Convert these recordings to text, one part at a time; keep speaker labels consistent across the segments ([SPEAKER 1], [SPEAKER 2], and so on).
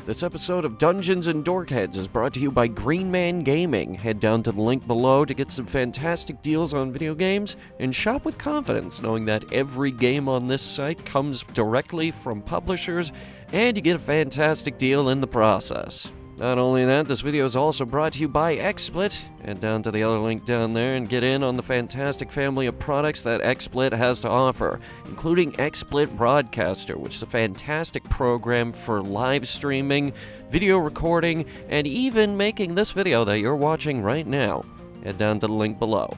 [SPEAKER 1] This episode of Dungeons and Dorkheads is brought to you by Green Man Gaming. Head down to the link below to get some fantastic deals on video games and shop with confidence, knowing that every game on this site comes directly from publishers and you get a fantastic deal in the process. Not only that, this video is also brought to you by XSplit. Head down to the other link down there and get in on the fantastic family of products that XSplit has to offer, including XSplit Broadcaster, which is a fantastic program for live streaming, video recording, and even making this video that you're watching right now. Head down to the link below.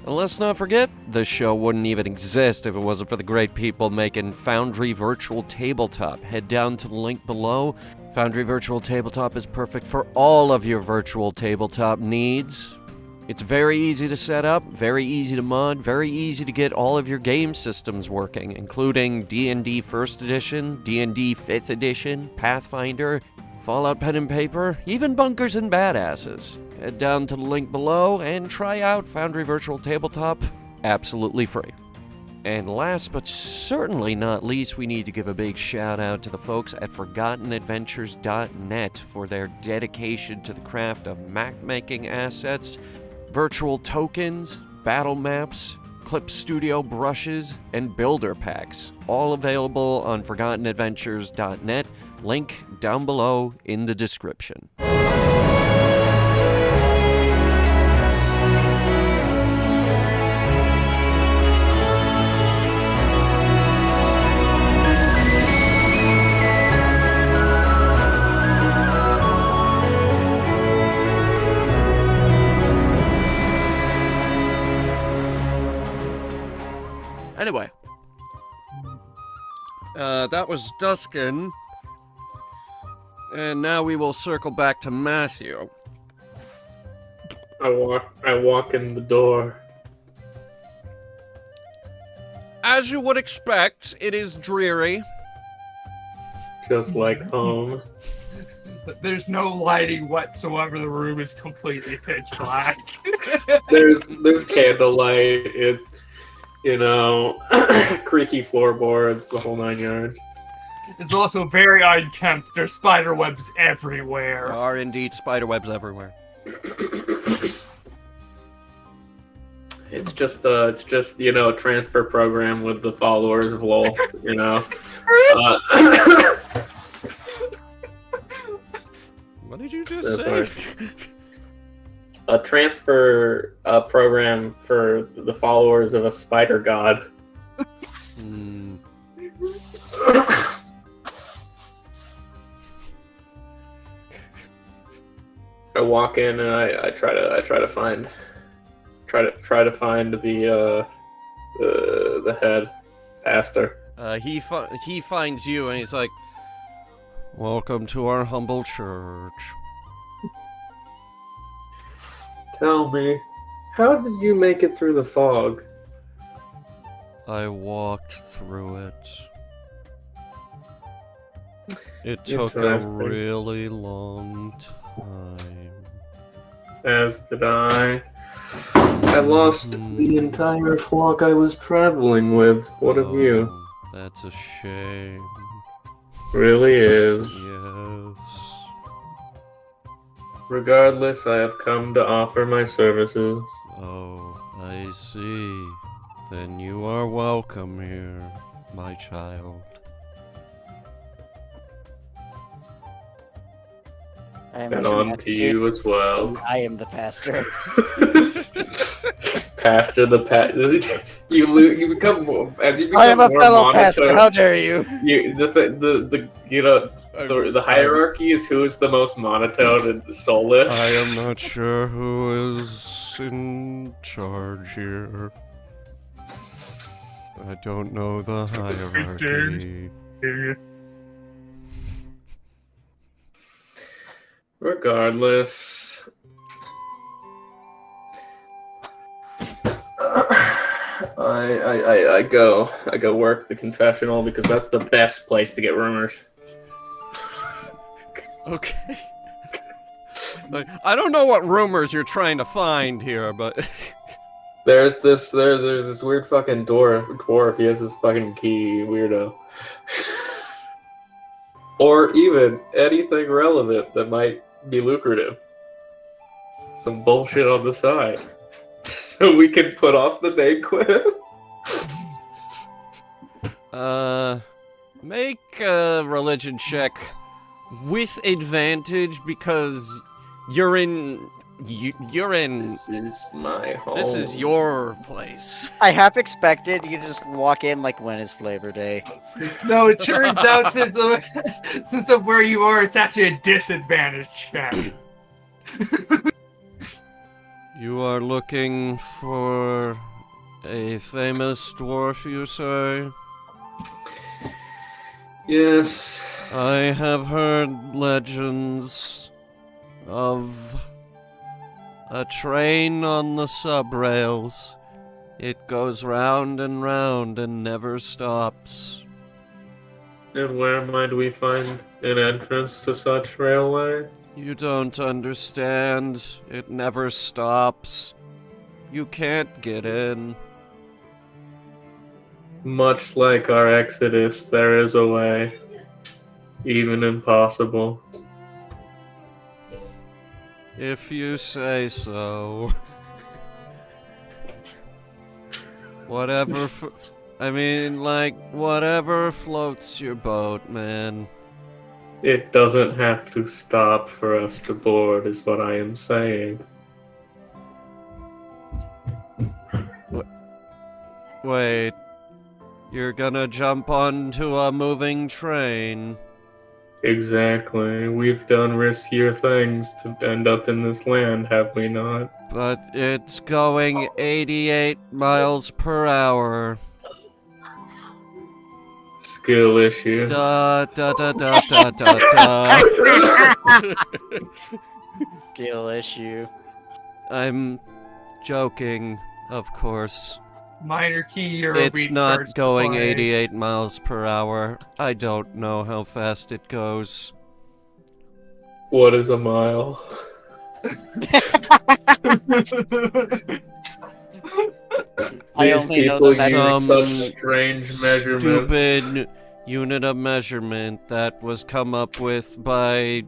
[SPEAKER 1] And let's not forget, this show wouldn't even exist if it wasn't for the great people making Foundry Virtual Tabletop. Head down to the link below. Foundry Virtual Tabletop is perfect for all of your virtual tabletop needs. It's very easy to set up, very easy to mod, very easy to get all of your game systems working, including D&D 1st Edition, D&D 5th Edition, Pathfinder, Fallout Pen and Paper, even Bunkers and Badasses. Head down to the link below and try out Foundry Virtual Tabletop absolutely free. And last but certainly not least, we need to give a big shout out to the folks at ForgottenAdventures.net for their dedication to the craft of map-making assets, virtual tokens, battle maps, Clip Studio brushes, and builder packs, all available on ForgottenAdventures.net. Link down below in the description. Anyway, that was Duskin, and now we will circle back to Matthew.
[SPEAKER 2] I walk in the door.
[SPEAKER 1] As you would expect, it is dreary.
[SPEAKER 2] Just like home.
[SPEAKER 3] There's no lighting whatsoever. The room is completely pitch black.
[SPEAKER 2] There's candlelight. Creaky floorboards, the whole 9 yards.
[SPEAKER 3] It's also very unkempt. There's spider webs everywhere.
[SPEAKER 1] There are indeed spider webs everywhere.
[SPEAKER 2] It's just a transfer program with the followers of LOL,
[SPEAKER 1] What did you just say?
[SPEAKER 2] A transfer program for the followers of a spider god. I walk in and I try to find the head pastor.
[SPEAKER 1] He finds you and he's like, "Welcome to our humble church."
[SPEAKER 2] Tell me, how did you make it through the fog?
[SPEAKER 1] I walked through it. It took a really long time.
[SPEAKER 2] As did I. I lost the entire flock I was traveling with. What of you?
[SPEAKER 1] That's a shame.
[SPEAKER 2] Really is.
[SPEAKER 1] Yes.
[SPEAKER 2] Regardless, I have come to offer my services.
[SPEAKER 1] Oh, I see. Then you are welcome here, my child.
[SPEAKER 2] And on to you as well.
[SPEAKER 4] I am the pastor.
[SPEAKER 2] Pastor the you become as you become
[SPEAKER 4] I am a
[SPEAKER 2] more
[SPEAKER 4] fellow
[SPEAKER 2] monotone,
[SPEAKER 4] pastor. How dare you?
[SPEAKER 2] The hierarchy is who is the most monotone and soulless.
[SPEAKER 1] I am not sure who is in charge here. I don't know the hierarchy.
[SPEAKER 2] Regardless, I go work the confessional because that's the best place to get rumors.
[SPEAKER 1] Okay. I don't know what rumors you're trying to find here, but
[SPEAKER 2] there's this weird fucking dwarf. He has this fucking key, weirdo. Or even anything relevant that might be lucrative. Some bullshit on the side. So we can put off the banquet.
[SPEAKER 1] Make a religion check with advantage because you're in. You're in.
[SPEAKER 2] This is my home.
[SPEAKER 1] This is your place.
[SPEAKER 4] I half expected you to just walk in like, when is Flavor Day?
[SPEAKER 3] No, it turns out since of where you are, it's actually a disadvantage check.
[SPEAKER 1] You are looking for a famous dwarf, you say?
[SPEAKER 2] Yes.
[SPEAKER 1] I have heard legends of a train on the subrails. It goes round and round and never stops.
[SPEAKER 2] And where might we find an entrance to such railway?
[SPEAKER 1] You don't understand. It never stops. You can't get in.
[SPEAKER 2] Much like our exodus, there is a way. Even impossible.
[SPEAKER 1] If you say so. Whatever whatever floats your boat, man.
[SPEAKER 2] It doesn't have to stop for us to board, is what I am saying.
[SPEAKER 1] Wait. You're gonna jump onto a moving train.
[SPEAKER 2] Exactly. We've done riskier things to end up in this land, have we not?
[SPEAKER 1] But it's going 88 miles per hour.
[SPEAKER 2] Skill issue.
[SPEAKER 1] Da da da da da da da.
[SPEAKER 4] Skill issue.
[SPEAKER 1] I'm joking, of course.
[SPEAKER 3] Minor key Eurobeat
[SPEAKER 1] It's not
[SPEAKER 3] starts to
[SPEAKER 1] going
[SPEAKER 3] play.
[SPEAKER 1] 88 miles per hour. I don't know how fast it goes.
[SPEAKER 2] What is a mile?
[SPEAKER 4] I
[SPEAKER 2] These
[SPEAKER 4] only know
[SPEAKER 2] people
[SPEAKER 4] the
[SPEAKER 2] use
[SPEAKER 1] measurements.
[SPEAKER 2] such strange measurements.
[SPEAKER 1] Stupid unit of measurement that was come up with by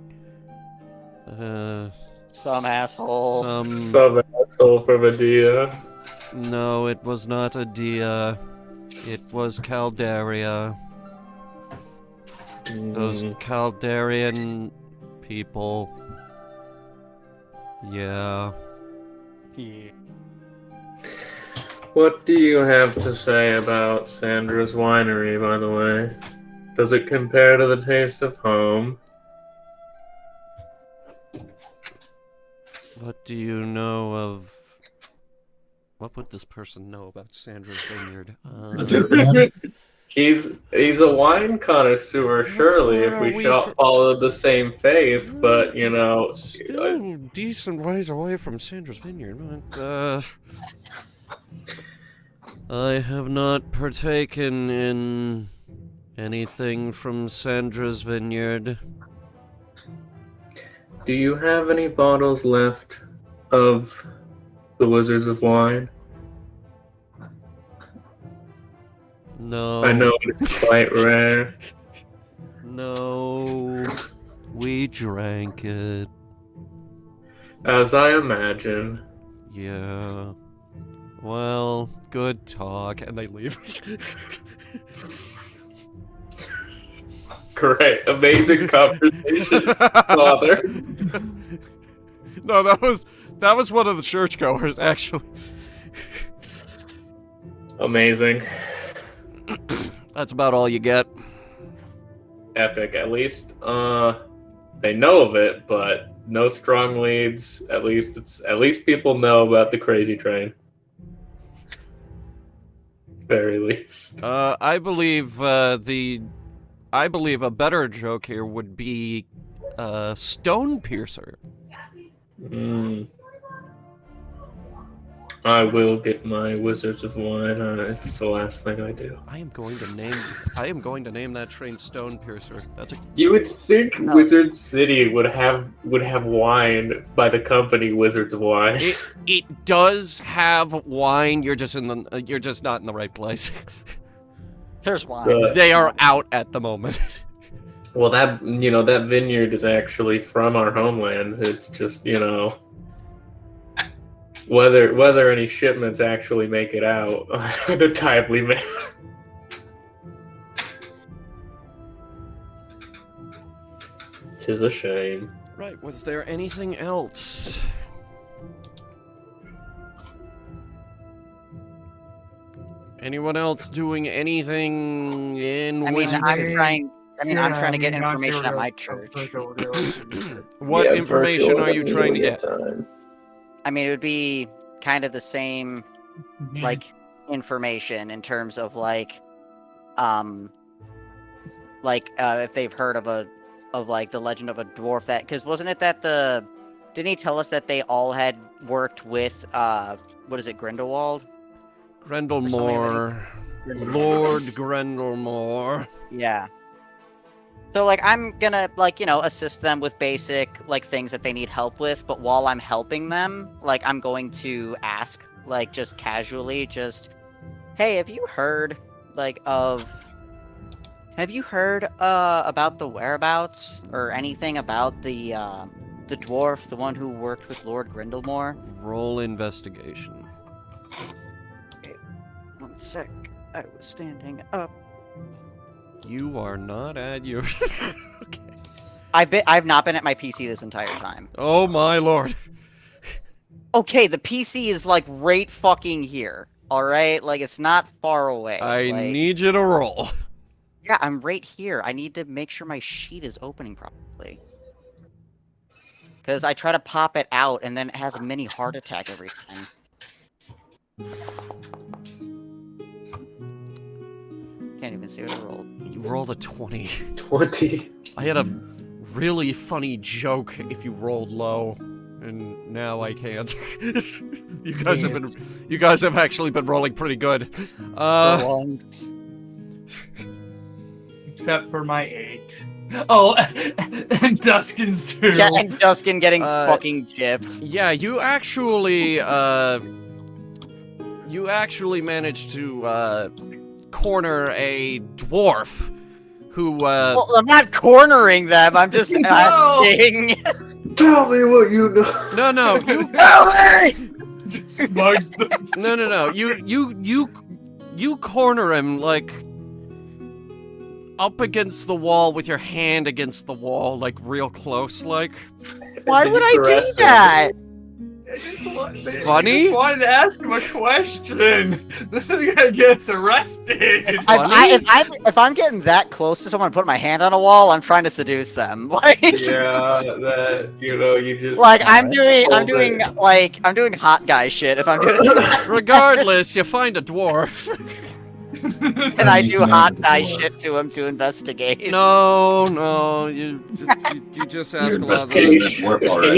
[SPEAKER 4] Some asshole.
[SPEAKER 2] Some asshole from Adia.
[SPEAKER 1] No, it was not Adia. It was Caldaria. Those Caldarian people. Yeah.
[SPEAKER 4] Yeah.
[SPEAKER 2] What do you have to say about Sandra's winery, by the way? Does it compare to the taste of home?
[SPEAKER 1] What do you know of... What would this person know about Sandra's Vineyard?
[SPEAKER 2] He's a wine connoisseur, surely, if we followed the same faith, but, you know...
[SPEAKER 1] Still decent ways away from Sandra's Vineyard, but, I have not partaken in anything from Sandra's Vineyard.
[SPEAKER 2] Do you have any bottles left of the Wizards of Wine?
[SPEAKER 1] No.
[SPEAKER 2] I know it's quite rare.
[SPEAKER 1] No. We drank it.
[SPEAKER 2] As I imagine.
[SPEAKER 1] Yeah. Well, good talk. And they leave.
[SPEAKER 2] Great. Amazing conversation, Father.
[SPEAKER 1] No, that was one of the churchgoers, actually.
[SPEAKER 2] Amazing.
[SPEAKER 1] That's about all you get.
[SPEAKER 2] Epic, at least. They know of it, but no strong leads. At least people know about the crazy train. Very least.
[SPEAKER 1] I believe a better joke here would be Stone Piercer.
[SPEAKER 2] I will get my Wizards of Wine if it's the last thing I do.
[SPEAKER 1] I am going to name that train Stone Piercer. That's a
[SPEAKER 2] You would think Wizard City would have wine by the company Wizards of Wine.
[SPEAKER 1] It does have wine. You're just not in the right place.
[SPEAKER 4] There's wine.
[SPEAKER 1] They are out at the moment.
[SPEAKER 2] Well, that that vineyard is actually from our homeland. It's just whether any shipments actually make it out in a timely manner. Tis a shame.
[SPEAKER 1] Right, was there anything else? Anyone else doing anything in Wizard City?
[SPEAKER 3] Yeah,
[SPEAKER 4] I'm trying to get
[SPEAKER 3] not
[SPEAKER 4] information at
[SPEAKER 3] real-
[SPEAKER 4] my church.
[SPEAKER 1] What
[SPEAKER 2] Yeah,
[SPEAKER 1] information
[SPEAKER 2] virtual
[SPEAKER 1] are you trying to get?
[SPEAKER 2] time.
[SPEAKER 4] I mean, it would be kind of the same,
[SPEAKER 3] Mhm.
[SPEAKER 4] like, information in terms of if they've heard of the legend of a dwarf that, because wasn't it that didn't he tell us that they all had worked with what is it, Grindelwald?
[SPEAKER 1] Grendelmore. Lord Grendelmore.
[SPEAKER 4] Yeah. So I'm gonna assist them with basic things that they need help with, but while I'm helping them, I'm going to ask just casually, hey, have you heard about the whereabouts or anything about the dwarf, the one who worked with Lord Grindelmore?
[SPEAKER 1] Roll investigation.
[SPEAKER 4] Okay, 1 sec. I was standing up.
[SPEAKER 1] You are not at your... Okay.
[SPEAKER 4] I've not been at my PC this entire time.
[SPEAKER 1] Oh my lord.
[SPEAKER 4] Okay, the PC is right fucking here. All right, it's not far away.
[SPEAKER 1] I need you to roll.
[SPEAKER 4] Yeah, I'm right here. I need to make sure my sheet is opening properly. Because I try to pop it out and then it has a mini heart attack every time. Can't even see what I rolled.
[SPEAKER 1] You rolled a 20.
[SPEAKER 2] 20.
[SPEAKER 1] I had a really funny joke if you rolled low, and now I can't. You guys have actually been rolling pretty good.
[SPEAKER 3] Except for my 8. Oh, and Duskin's too.
[SPEAKER 4] Yeah, and Duskin getting fucking gypped.
[SPEAKER 1] Yeah, you actually managed to corner a dwarf who
[SPEAKER 4] Well, I'm not cornering them. I'm just asking.
[SPEAKER 2] Tell me what you know.
[SPEAKER 1] No, you
[SPEAKER 3] Just mugs them.
[SPEAKER 1] No. You corner him up against the wall with your hand against the wall, real close,
[SPEAKER 4] Why would I do that?
[SPEAKER 1] Funny?
[SPEAKER 3] I just wanted to ask him a question. This is gonna get us arrested.
[SPEAKER 4] If I'm getting that close to someone and putting my hand on a wall, I'm trying to seduce them.
[SPEAKER 2] Yeah, that you just
[SPEAKER 4] I'm doing hot guy shit if I'm doing that.
[SPEAKER 1] Regardless, you find a dwarf.
[SPEAKER 4] And I do hot guy shit to him to investigate.
[SPEAKER 1] No, you just ask a lot of
[SPEAKER 2] Hey,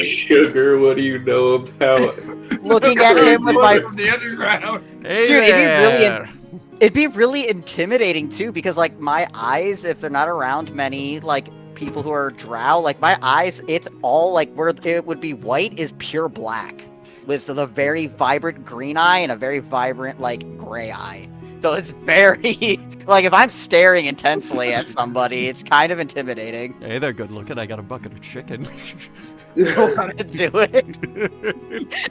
[SPEAKER 2] sugar, what do you know about?
[SPEAKER 4] Looking at him with my
[SPEAKER 3] from the underground.
[SPEAKER 1] Hey
[SPEAKER 4] Dude,
[SPEAKER 1] there.
[SPEAKER 4] it'd be really intimidating too, because my eyes, if they're not around many people who are drow, my eyes, it's all where it would be white is pure black, with the very vibrant green eye and a very vibrant gray eye. So it's very if I'm staring intensely at somebody, it's kind of intimidating.
[SPEAKER 1] Hey, they're good looking. I got a bucket of chicken.
[SPEAKER 4] You want to do it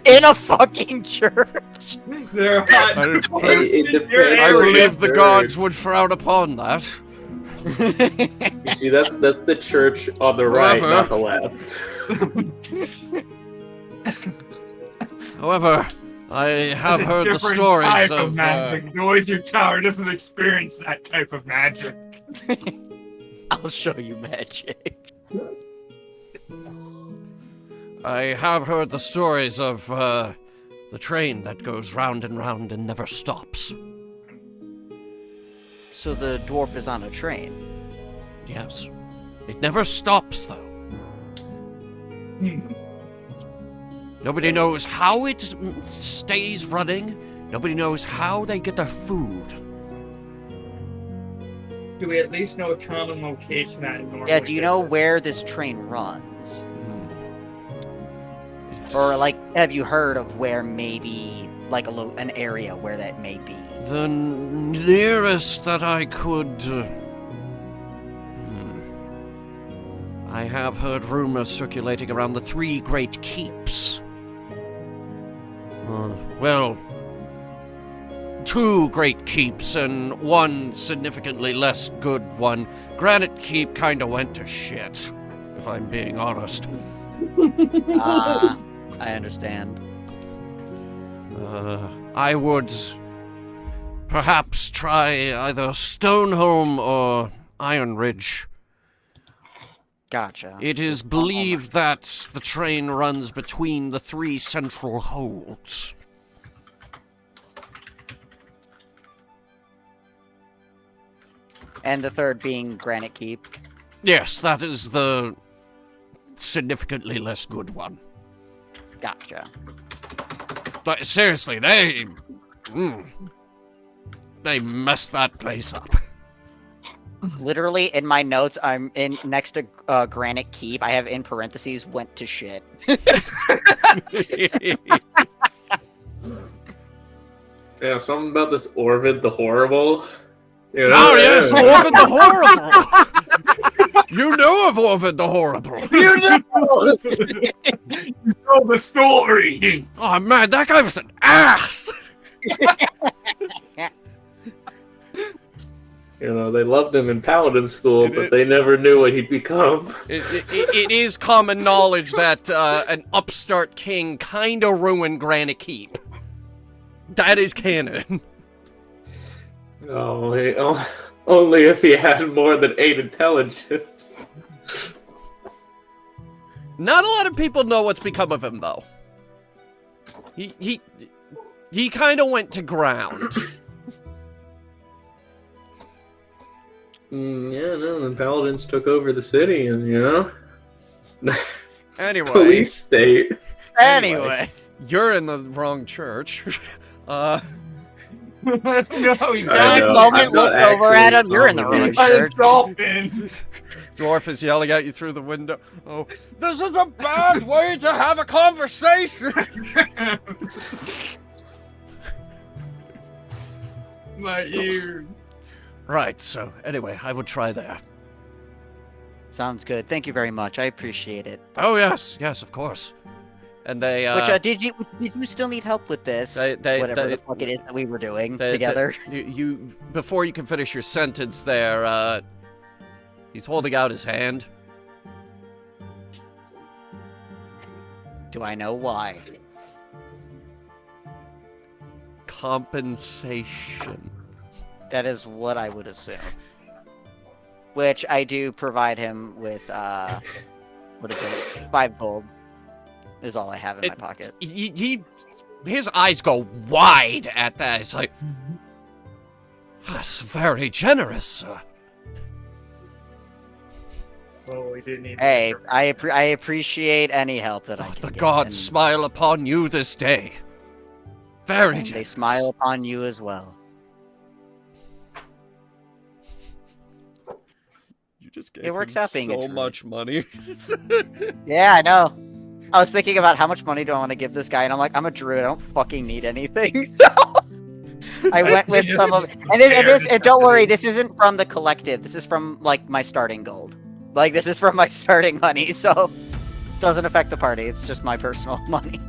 [SPEAKER 4] in a fucking church?
[SPEAKER 3] They're hot.
[SPEAKER 1] I believe the gods would frown upon that.
[SPEAKER 2] You see, that's the church on the right, not the left.
[SPEAKER 1] However, I have heard the
[SPEAKER 3] Different
[SPEAKER 1] stories
[SPEAKER 3] type
[SPEAKER 1] of
[SPEAKER 3] magic. The Wizard Tower doesn't experience that type of magic.
[SPEAKER 4] I'll show you magic.
[SPEAKER 1] I have heard the stories of the train that goes round and round and never stops.
[SPEAKER 4] So the dwarf is on a train.
[SPEAKER 1] Yes. It never stops, though. Nobody knows how it stays running. Nobody knows how they get their food.
[SPEAKER 3] Do we at least know a common location that it normally
[SPEAKER 4] Yeah, do you know
[SPEAKER 3] visits?
[SPEAKER 4] where this train runs? Or have you heard of where maybe an area where that may be?
[SPEAKER 1] The nearest that I could I have heard rumors circulating around the 3 great keeps. Well, 2 great keeps and 1 significantly less good one. Granite Keep kinda went to shit, if I'm being honest.
[SPEAKER 4] I understand.
[SPEAKER 1] I would perhaps try either Stoneholm or Iron Ridge.
[SPEAKER 4] Gotcha.
[SPEAKER 1] It is believed that the train runs between the 3 central holds.
[SPEAKER 4] And the third being Granite Keep.
[SPEAKER 1] Yes, that is the significantly less good one.
[SPEAKER 4] Gotcha.
[SPEAKER 1] But seriously, they messed that place up.
[SPEAKER 4] Literally, in my notes, I'm in next to Granite Keep. I have in parentheses went to shit.
[SPEAKER 2] Yeah, something about this Orvid the Horrible. You know,
[SPEAKER 1] Oh yes, Orvid the Horrible! You know of Orvid the Horrible!
[SPEAKER 4] You know!
[SPEAKER 3] You know the story.
[SPEAKER 1] Oh man, that guy was an ass!
[SPEAKER 2] You know, they loved him in Paladin school, but they never knew what he'd become.
[SPEAKER 1] It is common knowledge that an upstart king kinda ruined Granite Keep. That is canon.
[SPEAKER 2] Oh, only if he had more than 8 intelligence.
[SPEAKER 1] Not a lot of people know what's become of him, though. He kinda went to ground.
[SPEAKER 2] Yeah, no, the Paladins took over the city, and you know,
[SPEAKER 1] Anyway.
[SPEAKER 2] police state.
[SPEAKER 4] Anyway.
[SPEAKER 1] You're in the wrong church.
[SPEAKER 3] No, you
[SPEAKER 2] I
[SPEAKER 4] Every
[SPEAKER 2] know,
[SPEAKER 4] moment
[SPEAKER 2] I'm
[SPEAKER 4] look
[SPEAKER 2] not
[SPEAKER 4] over at him,
[SPEAKER 2] actually
[SPEAKER 4] you're in the wrong
[SPEAKER 3] I
[SPEAKER 4] church.
[SPEAKER 3] dolphin.
[SPEAKER 1] Dwarf is yelling at you through the window. Oh, this is a bad way to have a conversation!
[SPEAKER 3] My ears.
[SPEAKER 1] Right, so anyway, I would try there.
[SPEAKER 4] Sounds good. Thank you very much. I appreciate it.
[SPEAKER 1] Oh yes, of course. And they
[SPEAKER 4] Which did you still need help with this? Whatever the fuck it is that we were doing together.
[SPEAKER 1] You before you can finish your sentence there, he's holding out his hand.
[SPEAKER 4] Do I know why?
[SPEAKER 1] Compensation.
[SPEAKER 4] That is what I would assume. Which I do provide him with, what is it? 5 gold is all I have in my pocket.
[SPEAKER 1] His eyes go wide at that. It's like, that's very generous, sir.
[SPEAKER 3] Well, we didn't even.
[SPEAKER 4] Hey, I appreciate any help that I can
[SPEAKER 1] The
[SPEAKER 4] get,
[SPEAKER 1] gods
[SPEAKER 4] and
[SPEAKER 1] smile upon you this day. Very generous.
[SPEAKER 4] they smile upon you as well.
[SPEAKER 1] You just gave
[SPEAKER 4] It works
[SPEAKER 1] him
[SPEAKER 4] out being a
[SPEAKER 1] so
[SPEAKER 4] druid.
[SPEAKER 1] much money.
[SPEAKER 4] Yeah, I know. I was thinking about how much money do I want to give this guy, and I'm like, I'm a druid. I don't fucking need anything. So I went with some of, and don't worry, this isn't from the collective. This is from like my starting gold. Like this is from my starting money, so it doesn't affect the party. It's just my personal money.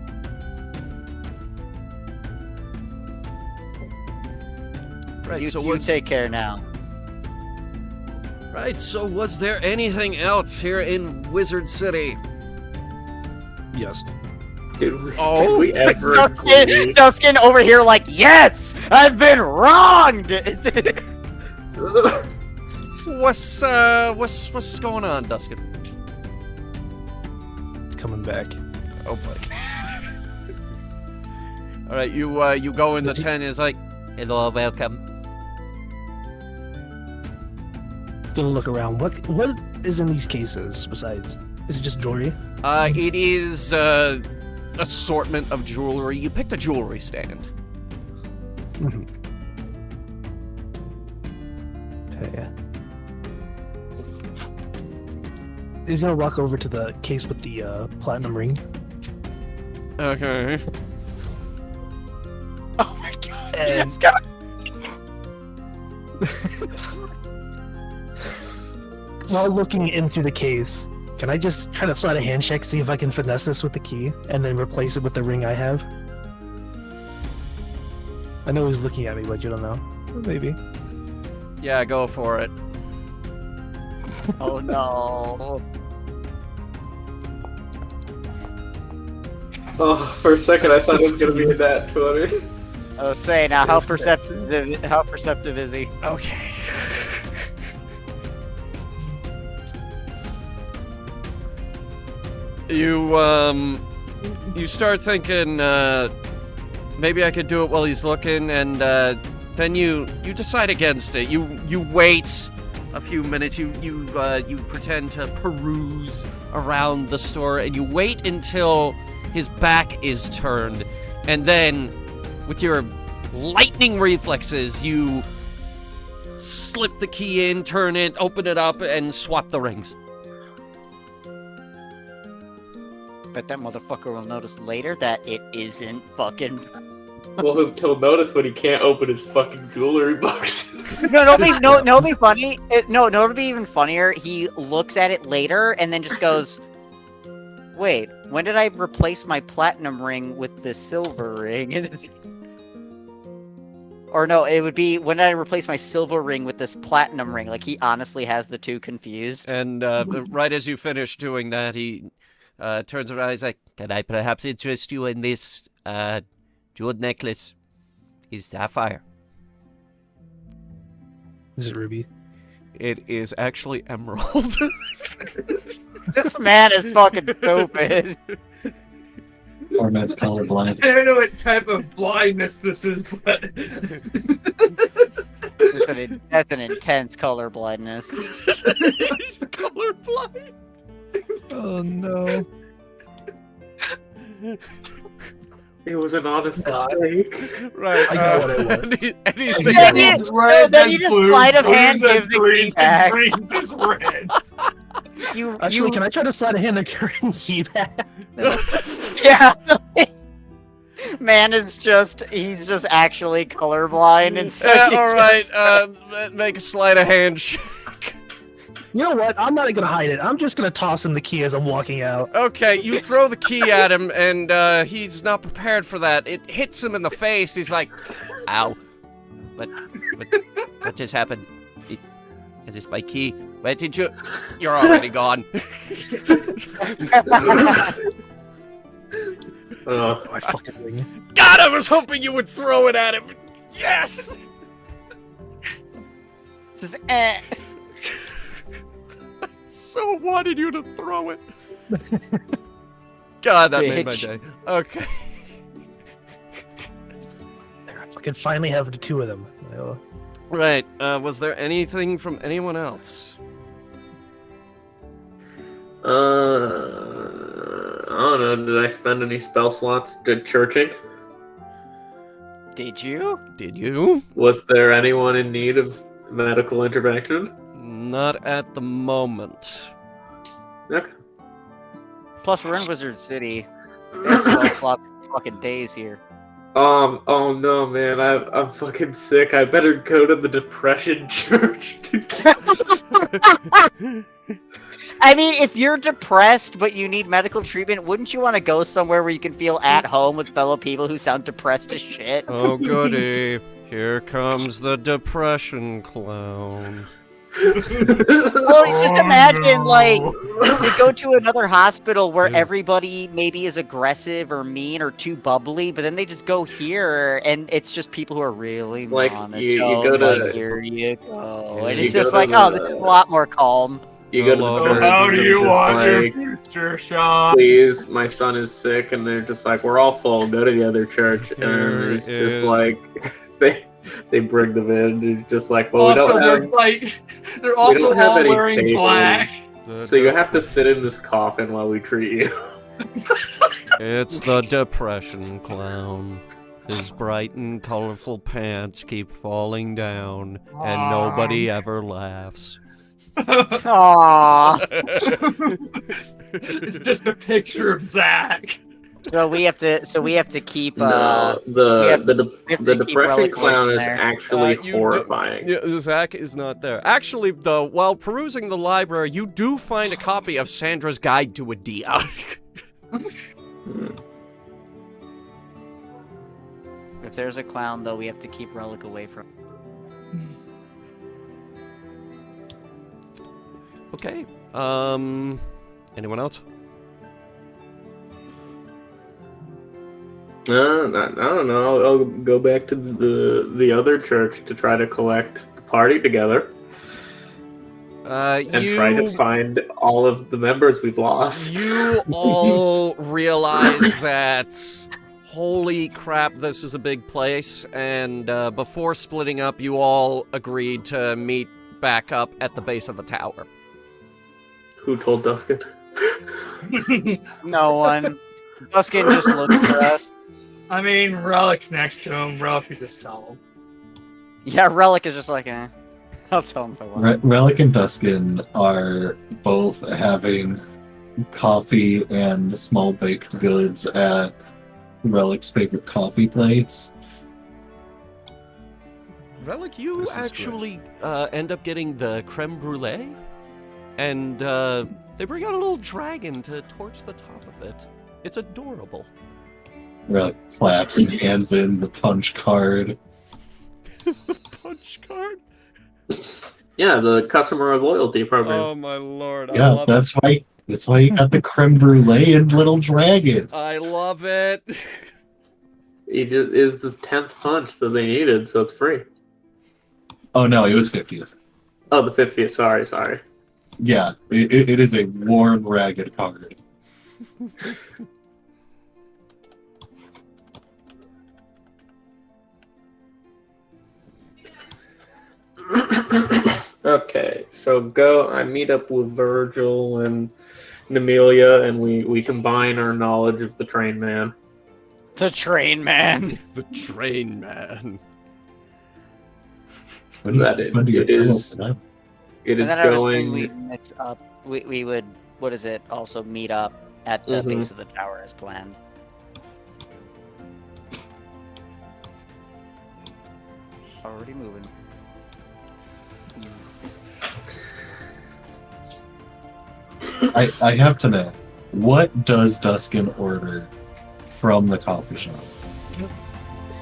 [SPEAKER 1] Right, so
[SPEAKER 4] you take care now.
[SPEAKER 1] Right, so was there anything else here in Wizard City?
[SPEAKER 5] Yes.
[SPEAKER 2] Did
[SPEAKER 1] Oh.
[SPEAKER 2] we ever
[SPEAKER 4] Duskin over here like, yes, I've been wronged.
[SPEAKER 1] What's going on, Duskin?
[SPEAKER 5] It's coming back.
[SPEAKER 1] Oh boy. All right, you go in the tent. It's like, hello, welcome.
[SPEAKER 5] It's gonna look around. What is in these cases besides? Is it just jewelry?
[SPEAKER 1] It is assortment of jewelry. You picked a jewelry stand.
[SPEAKER 5] Mm-hmm. Okay. He's gonna walk over to the case with the platinum ring.
[SPEAKER 1] Okay.
[SPEAKER 4] Oh my god!
[SPEAKER 5] And-
[SPEAKER 4] Just got-
[SPEAKER 5] While looking into the case, Can I just try to slide a hand check, see if I can finesse this with the key, and then replace it with the ring I have? I know he's looking at me, but you don't know. Maybe.
[SPEAKER 1] Yeah, go for it.
[SPEAKER 4] Oh no.
[SPEAKER 2] Oh, for a second I thought it was gonna be a nat 20.
[SPEAKER 4] I was saying, now how perceptive is he?
[SPEAKER 1] Okay. You start thinking, maybe I could do it while he's looking, and then you decide against it. You wait a few minutes. You pretend to peruse around the store, and you wait until his back is turned, and then with your lightning reflexes, you slip the key in, turn it, open it up, and swap the rings.
[SPEAKER 4] Bet that motherfucker will notice later that it isn't fucking.
[SPEAKER 2] Well, he'll notice when he can't open his fucking jewelry boxes.
[SPEAKER 4] No, it'll be funny. It'll be even funnier. He looks at it later and then just goes, "Wait, when did I replace my platinum ring with the silver ring?" Or no, it would be, when did I replace my silver ring with this platinum ring? Like, he honestly has the two confused.
[SPEAKER 1] And right as you finish doing that, he turns around. He's like, "Can I perhaps interest you in this jeweled necklace? It's sapphire."
[SPEAKER 5] Is it ruby?
[SPEAKER 1] It is actually emerald.
[SPEAKER 4] This man is fucking stupid.
[SPEAKER 6] Format's colorblind.
[SPEAKER 3] I don't know what type of blindness this is, but
[SPEAKER 4] That's an intense color blindness.
[SPEAKER 1] He's colorblind.
[SPEAKER 5] Oh no.
[SPEAKER 2] It was an honest mistake.
[SPEAKER 1] Right.
[SPEAKER 5] I know what it was.
[SPEAKER 1] Anything
[SPEAKER 4] Then you-
[SPEAKER 1] else?
[SPEAKER 4] then you just sleight of hand
[SPEAKER 3] blues
[SPEAKER 4] give
[SPEAKER 3] as
[SPEAKER 4] the key
[SPEAKER 3] greens,
[SPEAKER 4] back.
[SPEAKER 3] and greens as reds.
[SPEAKER 5] Actually, can I try to slide a hand and carry key back?
[SPEAKER 4] Yeah. Man is he's just actually colorblind, and so
[SPEAKER 1] Yeah,
[SPEAKER 4] he's
[SPEAKER 1] all right. Make a sleight of hand check.
[SPEAKER 5] You know what? I'm not gonna hide it. I'm just gonna toss him the key as I'm walking out.
[SPEAKER 1] Okay, you throw the key at him, and he's not prepared for that. It hits him in the face. He's like, "Ow! What just happened? Is this my key? Where did you? You're already gone."
[SPEAKER 5] My fucking ring.
[SPEAKER 1] God, I was hoping you would throw it at him. Yes.
[SPEAKER 4] just,
[SPEAKER 1] So wanted you to throw it. God, that made my day. Okay.
[SPEAKER 5] I fucking finally have the two of them.
[SPEAKER 1] Right. Was there anything from anyone else?
[SPEAKER 2] I don't know. Did I spend any spell slots churching?
[SPEAKER 4] Did you?
[SPEAKER 1] Did you?
[SPEAKER 2] Was there anyone in need of medical intervention?
[SPEAKER 1] Not at the moment.
[SPEAKER 2] Okay.
[SPEAKER 4] Plus, we're in Wizard City. There's spell slots for fucking days here.
[SPEAKER 2] Oh no, man, I'm fucking sick. I better go to the depression church.
[SPEAKER 4] I mean, if you're depressed but you need medical treatment, wouldn't you want to go somewhere where you can feel at home with fellow people who sound depressed as shit?
[SPEAKER 1] Oh, goody. Here comes the depression clown.
[SPEAKER 4] Well, just imagine, like, you go to another hospital where everybody maybe is aggressive or mean or too bubbly, but then they just go here, and it's just people who are really
[SPEAKER 2] It's like,
[SPEAKER 4] monotone.
[SPEAKER 2] you go to-
[SPEAKER 4] like, here you go. And
[SPEAKER 2] You
[SPEAKER 4] it's
[SPEAKER 2] go
[SPEAKER 4] just
[SPEAKER 2] to
[SPEAKER 4] like,
[SPEAKER 2] the-
[SPEAKER 4] oh, this is a lot more calm.
[SPEAKER 2] You go to the
[SPEAKER 1] Hello.
[SPEAKER 2] church.
[SPEAKER 3] How
[SPEAKER 2] and
[SPEAKER 3] do
[SPEAKER 2] they're
[SPEAKER 3] you
[SPEAKER 2] just
[SPEAKER 3] want your
[SPEAKER 2] like,
[SPEAKER 3] future, Sean?
[SPEAKER 2] please, my son is sick, and they're just like, we're all full. Go to the other church,
[SPEAKER 1] Here
[SPEAKER 2] and it's just
[SPEAKER 1] is-
[SPEAKER 2] like they bring them in. They're just like, well,
[SPEAKER 3] Also,
[SPEAKER 2] we don't
[SPEAKER 3] they're
[SPEAKER 2] have.
[SPEAKER 3] like, they're also
[SPEAKER 2] don't have
[SPEAKER 3] all
[SPEAKER 2] any
[SPEAKER 3] wearing
[SPEAKER 2] papers.
[SPEAKER 3] black.
[SPEAKER 2] So you have to sit in this coffin while we treat you.
[SPEAKER 1] It's the depression clown. His bright and colorful pants keep falling down, and nobody ever laughs.
[SPEAKER 4] Aww.
[SPEAKER 3] It's just a picture of Zach.
[SPEAKER 4] So we have to keep.
[SPEAKER 2] No,
[SPEAKER 4] we
[SPEAKER 2] the
[SPEAKER 4] have-
[SPEAKER 2] the
[SPEAKER 4] we have
[SPEAKER 2] the
[SPEAKER 4] to keep
[SPEAKER 2] depression
[SPEAKER 4] Relic away
[SPEAKER 2] clown
[SPEAKER 4] from
[SPEAKER 2] is
[SPEAKER 4] there.
[SPEAKER 2] actually
[SPEAKER 1] You
[SPEAKER 2] horrifying.
[SPEAKER 1] Zach is not there. Actually, though, while perusing the library, you do find a copy of Sandra's Guide to Adia.
[SPEAKER 4] If there's a clown, though, we have to keep Relic away from.
[SPEAKER 1] Okay. Anyone else?
[SPEAKER 2] I don't know. I'll go back to the other church to try to collect the party together and try to find all of the members we've lost.
[SPEAKER 1] You all realize that, holy crap, this is a big place, and before splitting up, you all agreed to meet back up at the base of the tower.
[SPEAKER 2] Who told Duskin?
[SPEAKER 4] No one. Duskin just looks for us.
[SPEAKER 3] I mean, Relic's next to him. Relic could just tell him.
[SPEAKER 4] Yeah, Relic is just like, I'll tell him if I want.
[SPEAKER 6] Relic and Duskin are both having coffee and small baked goods at Relic's favorite coffee place.
[SPEAKER 1] Relic, you
[SPEAKER 6] This is
[SPEAKER 1] actually end up getting the creme brulee, and they bring out a little dragon to torch the top of it. It's adorable.
[SPEAKER 6] Relic claps and hands in the punch card.
[SPEAKER 1] The punch card?
[SPEAKER 2] Yeah, the customer loyalty program.
[SPEAKER 1] Oh my lord! I
[SPEAKER 6] Yeah,
[SPEAKER 1] love
[SPEAKER 6] that's why you got the creme brulee and little dragon.
[SPEAKER 1] it. I love it.
[SPEAKER 2] He just is the 10th punch that they needed, so it's free.
[SPEAKER 6] Oh no, it was 50th.
[SPEAKER 2] Oh, the 50th. Sorry.
[SPEAKER 6] Yeah, it is a warm, ragged card.
[SPEAKER 2] Okay, so I meet up with Virgil and Amelia, and we combine our knowledge of the train man.
[SPEAKER 4] The train man.
[SPEAKER 1] The train man.
[SPEAKER 2] That it is
[SPEAKER 4] And then I was thinking
[SPEAKER 2] going.
[SPEAKER 4] we mix up. We would. What is it? Also meet up at the base of the tower as planned. Already moving.
[SPEAKER 6] I have to know, what does Duskin order from the coffee shop?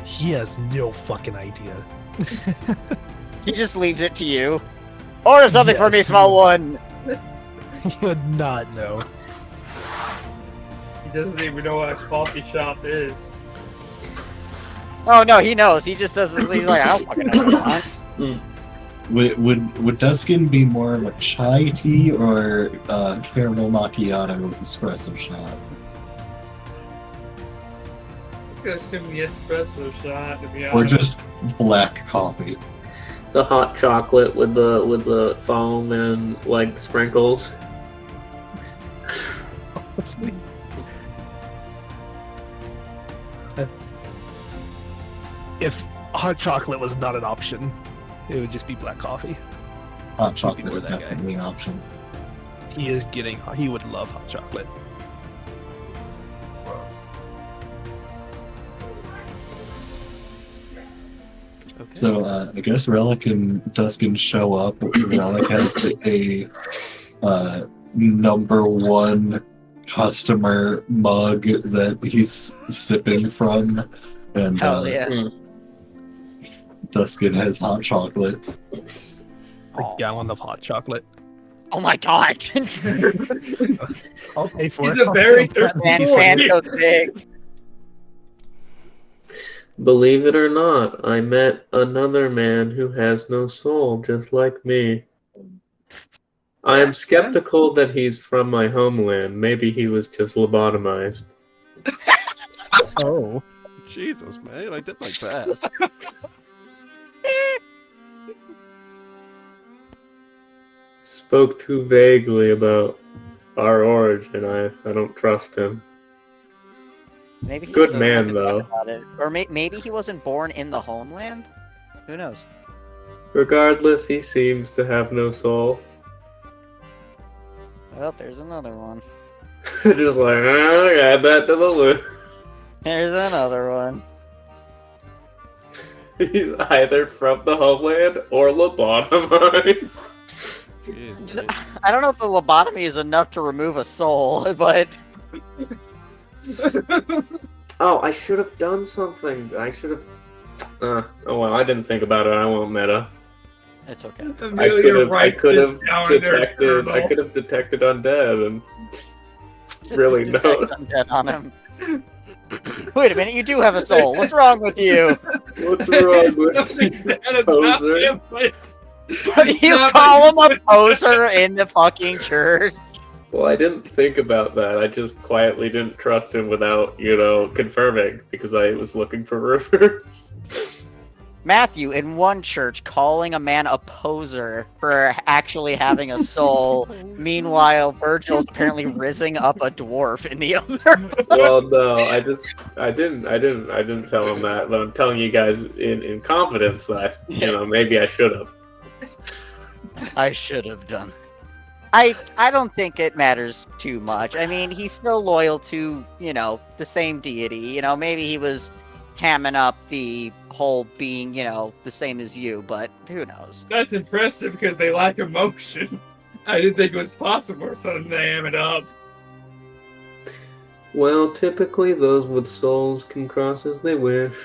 [SPEAKER 5] He has no fucking idea.
[SPEAKER 4] He just leaves it to you. Order something for me,
[SPEAKER 5] Yes.
[SPEAKER 4] small one.
[SPEAKER 5] He would not know.
[SPEAKER 3] He doesn't even know what a coffee shop is.
[SPEAKER 4] Oh no, he knows. He just doesn't. He's like, I don't fucking know what I want.
[SPEAKER 6] Would Duskin be more of a chai tea or caramel macchiato with espresso shot?
[SPEAKER 3] I'm gonna assume the espresso shot, to be honest.
[SPEAKER 6] Or just black coffee?
[SPEAKER 2] The hot chocolate with the foam and like sprinkles.
[SPEAKER 5] If hot chocolate was not an option, it would just be black coffee.
[SPEAKER 6] Hot chocolate is
[SPEAKER 5] that guy.
[SPEAKER 6] definitely an option.
[SPEAKER 5] He would love hot chocolate.
[SPEAKER 1] Okay.
[SPEAKER 6] So I guess Relic and Duskin show up. Relic has a #1 customer mug that he's sipping from, and
[SPEAKER 4] Hell yeah.
[SPEAKER 6] Duskin has hot chocolate.
[SPEAKER 5] A gallon of hot chocolate.
[SPEAKER 4] Oh my god.
[SPEAKER 5] I'll pay for
[SPEAKER 3] He's
[SPEAKER 5] it.
[SPEAKER 3] a very thirsty
[SPEAKER 4] Man,
[SPEAKER 3] boy.
[SPEAKER 4] man's so big.
[SPEAKER 2] Believe it or not, I met another man who has no soul, just like me. I am skeptical that he's from my homeland. Maybe he was just lobotomized.
[SPEAKER 5] Oh.
[SPEAKER 1] Jesus, man, I did my best.
[SPEAKER 2] Spoke too vaguely about our origin. I don't trust him.
[SPEAKER 4] Maybe he
[SPEAKER 2] Good
[SPEAKER 4] just doesn't
[SPEAKER 2] man,
[SPEAKER 4] give a
[SPEAKER 2] though.
[SPEAKER 4] fuck about it. Or maybe he wasn't born in the homeland? Who knows?
[SPEAKER 2] Regardless, he seems to have no soul.
[SPEAKER 4] Well, there's another one.
[SPEAKER 2] Just like, oh, add that to the list.
[SPEAKER 4] Here's another one.
[SPEAKER 2] He's either from the homeland or lobotomized.
[SPEAKER 1] Jeez,
[SPEAKER 4] I don't know if the lobotomy is enough to remove a soul, but
[SPEAKER 2] Oh, I should have done something. I should have. Oh well, I didn't think about it. I won't meta.
[SPEAKER 4] it's okay.
[SPEAKER 3] Amelia
[SPEAKER 2] I
[SPEAKER 3] writes
[SPEAKER 2] could
[SPEAKER 3] this
[SPEAKER 2] have
[SPEAKER 3] down in her
[SPEAKER 2] detected. I
[SPEAKER 3] journal.
[SPEAKER 2] could have detected undead and really
[SPEAKER 4] Detect
[SPEAKER 2] known.
[SPEAKER 4] undead on him. Wait a minute, you do have a soul. What's wrong with you?
[SPEAKER 2] What's wrong with
[SPEAKER 3] Nothing
[SPEAKER 2] you,
[SPEAKER 3] bad about
[SPEAKER 2] poser?
[SPEAKER 3] him, but
[SPEAKER 4] You
[SPEAKER 3] not
[SPEAKER 4] call him
[SPEAKER 3] what
[SPEAKER 4] a poser in the fucking church?
[SPEAKER 2] Well, I didn't think about that. I just quietly didn't trust him without, confirming because I was looking for rumors.
[SPEAKER 4] Matthew, in one church, calling a man a poser for actually having a soul. Meanwhile, Virgil's apparently rizzing up a dwarf in the other.
[SPEAKER 2] Well, no, I didn't tell him that, but I'm telling you guys in confidence that maybe I should have.
[SPEAKER 4] I should have done. I don't think it matters too much. I mean, he's still loyal to, the same deity. Maybe he was hamming up the whole being, the same as you, but who knows?
[SPEAKER 3] that's impressive because they lack emotion. I didn't think it was possible for them to ham it up.
[SPEAKER 2] Well, typically those with souls can cross as they wish.